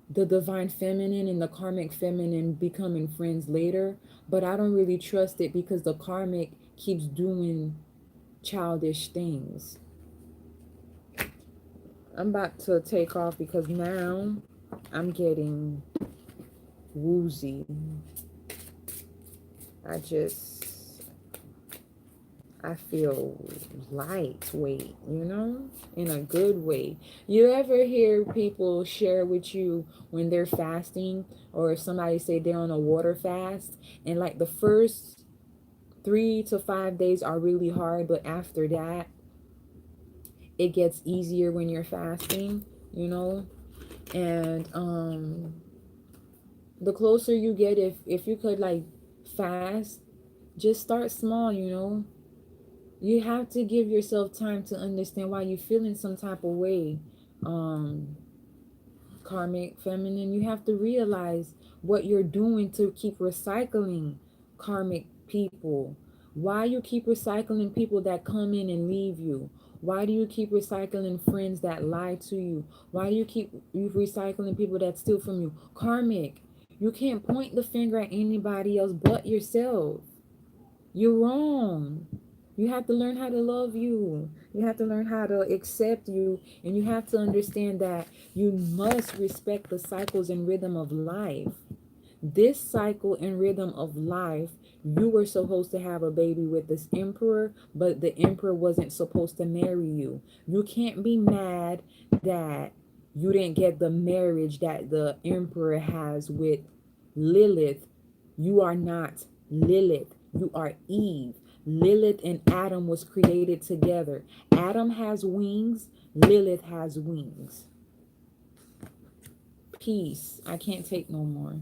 the divine feminine and the karmic feminine becoming friends later, but I don't really trust it because the karmic keeps doing childish things. I'm about to take off because now I'm getting woozy. I feel lightweight, in a good way. You ever hear people share with you when they're fasting, or if somebody say they're on a water fast, and like the first 3 to 5 days are really hard, but after that, it gets easier when you're fasting, and the closer you get, if you could like fast, just start small, You have to give yourself time to understand why you're feeling some type of way. Karmic feminine, you have to realize what you're doing to keep recycling karmic people. Why you keep recycling people that come in and leave you? Why do you keep recycling friends that lie to you? Why do you recycling people that steal from you? Karmic, you can't point the finger at anybody else but yourself. You're wrong. You have to learn how to love you. You have to learn how to accept you. And you have to understand that you must respect the cycles and rhythm of life. This cycle and rhythm of life, you were supposed to have a baby with this emperor, but the emperor wasn't supposed to marry you. You can't be mad that you didn't get the marriage that the emperor has with Lilith. You are not Lilith. You are Eve. Lilith and Adam was created together. Adam has wings. Lilith has wings. Peace. I can't take no more.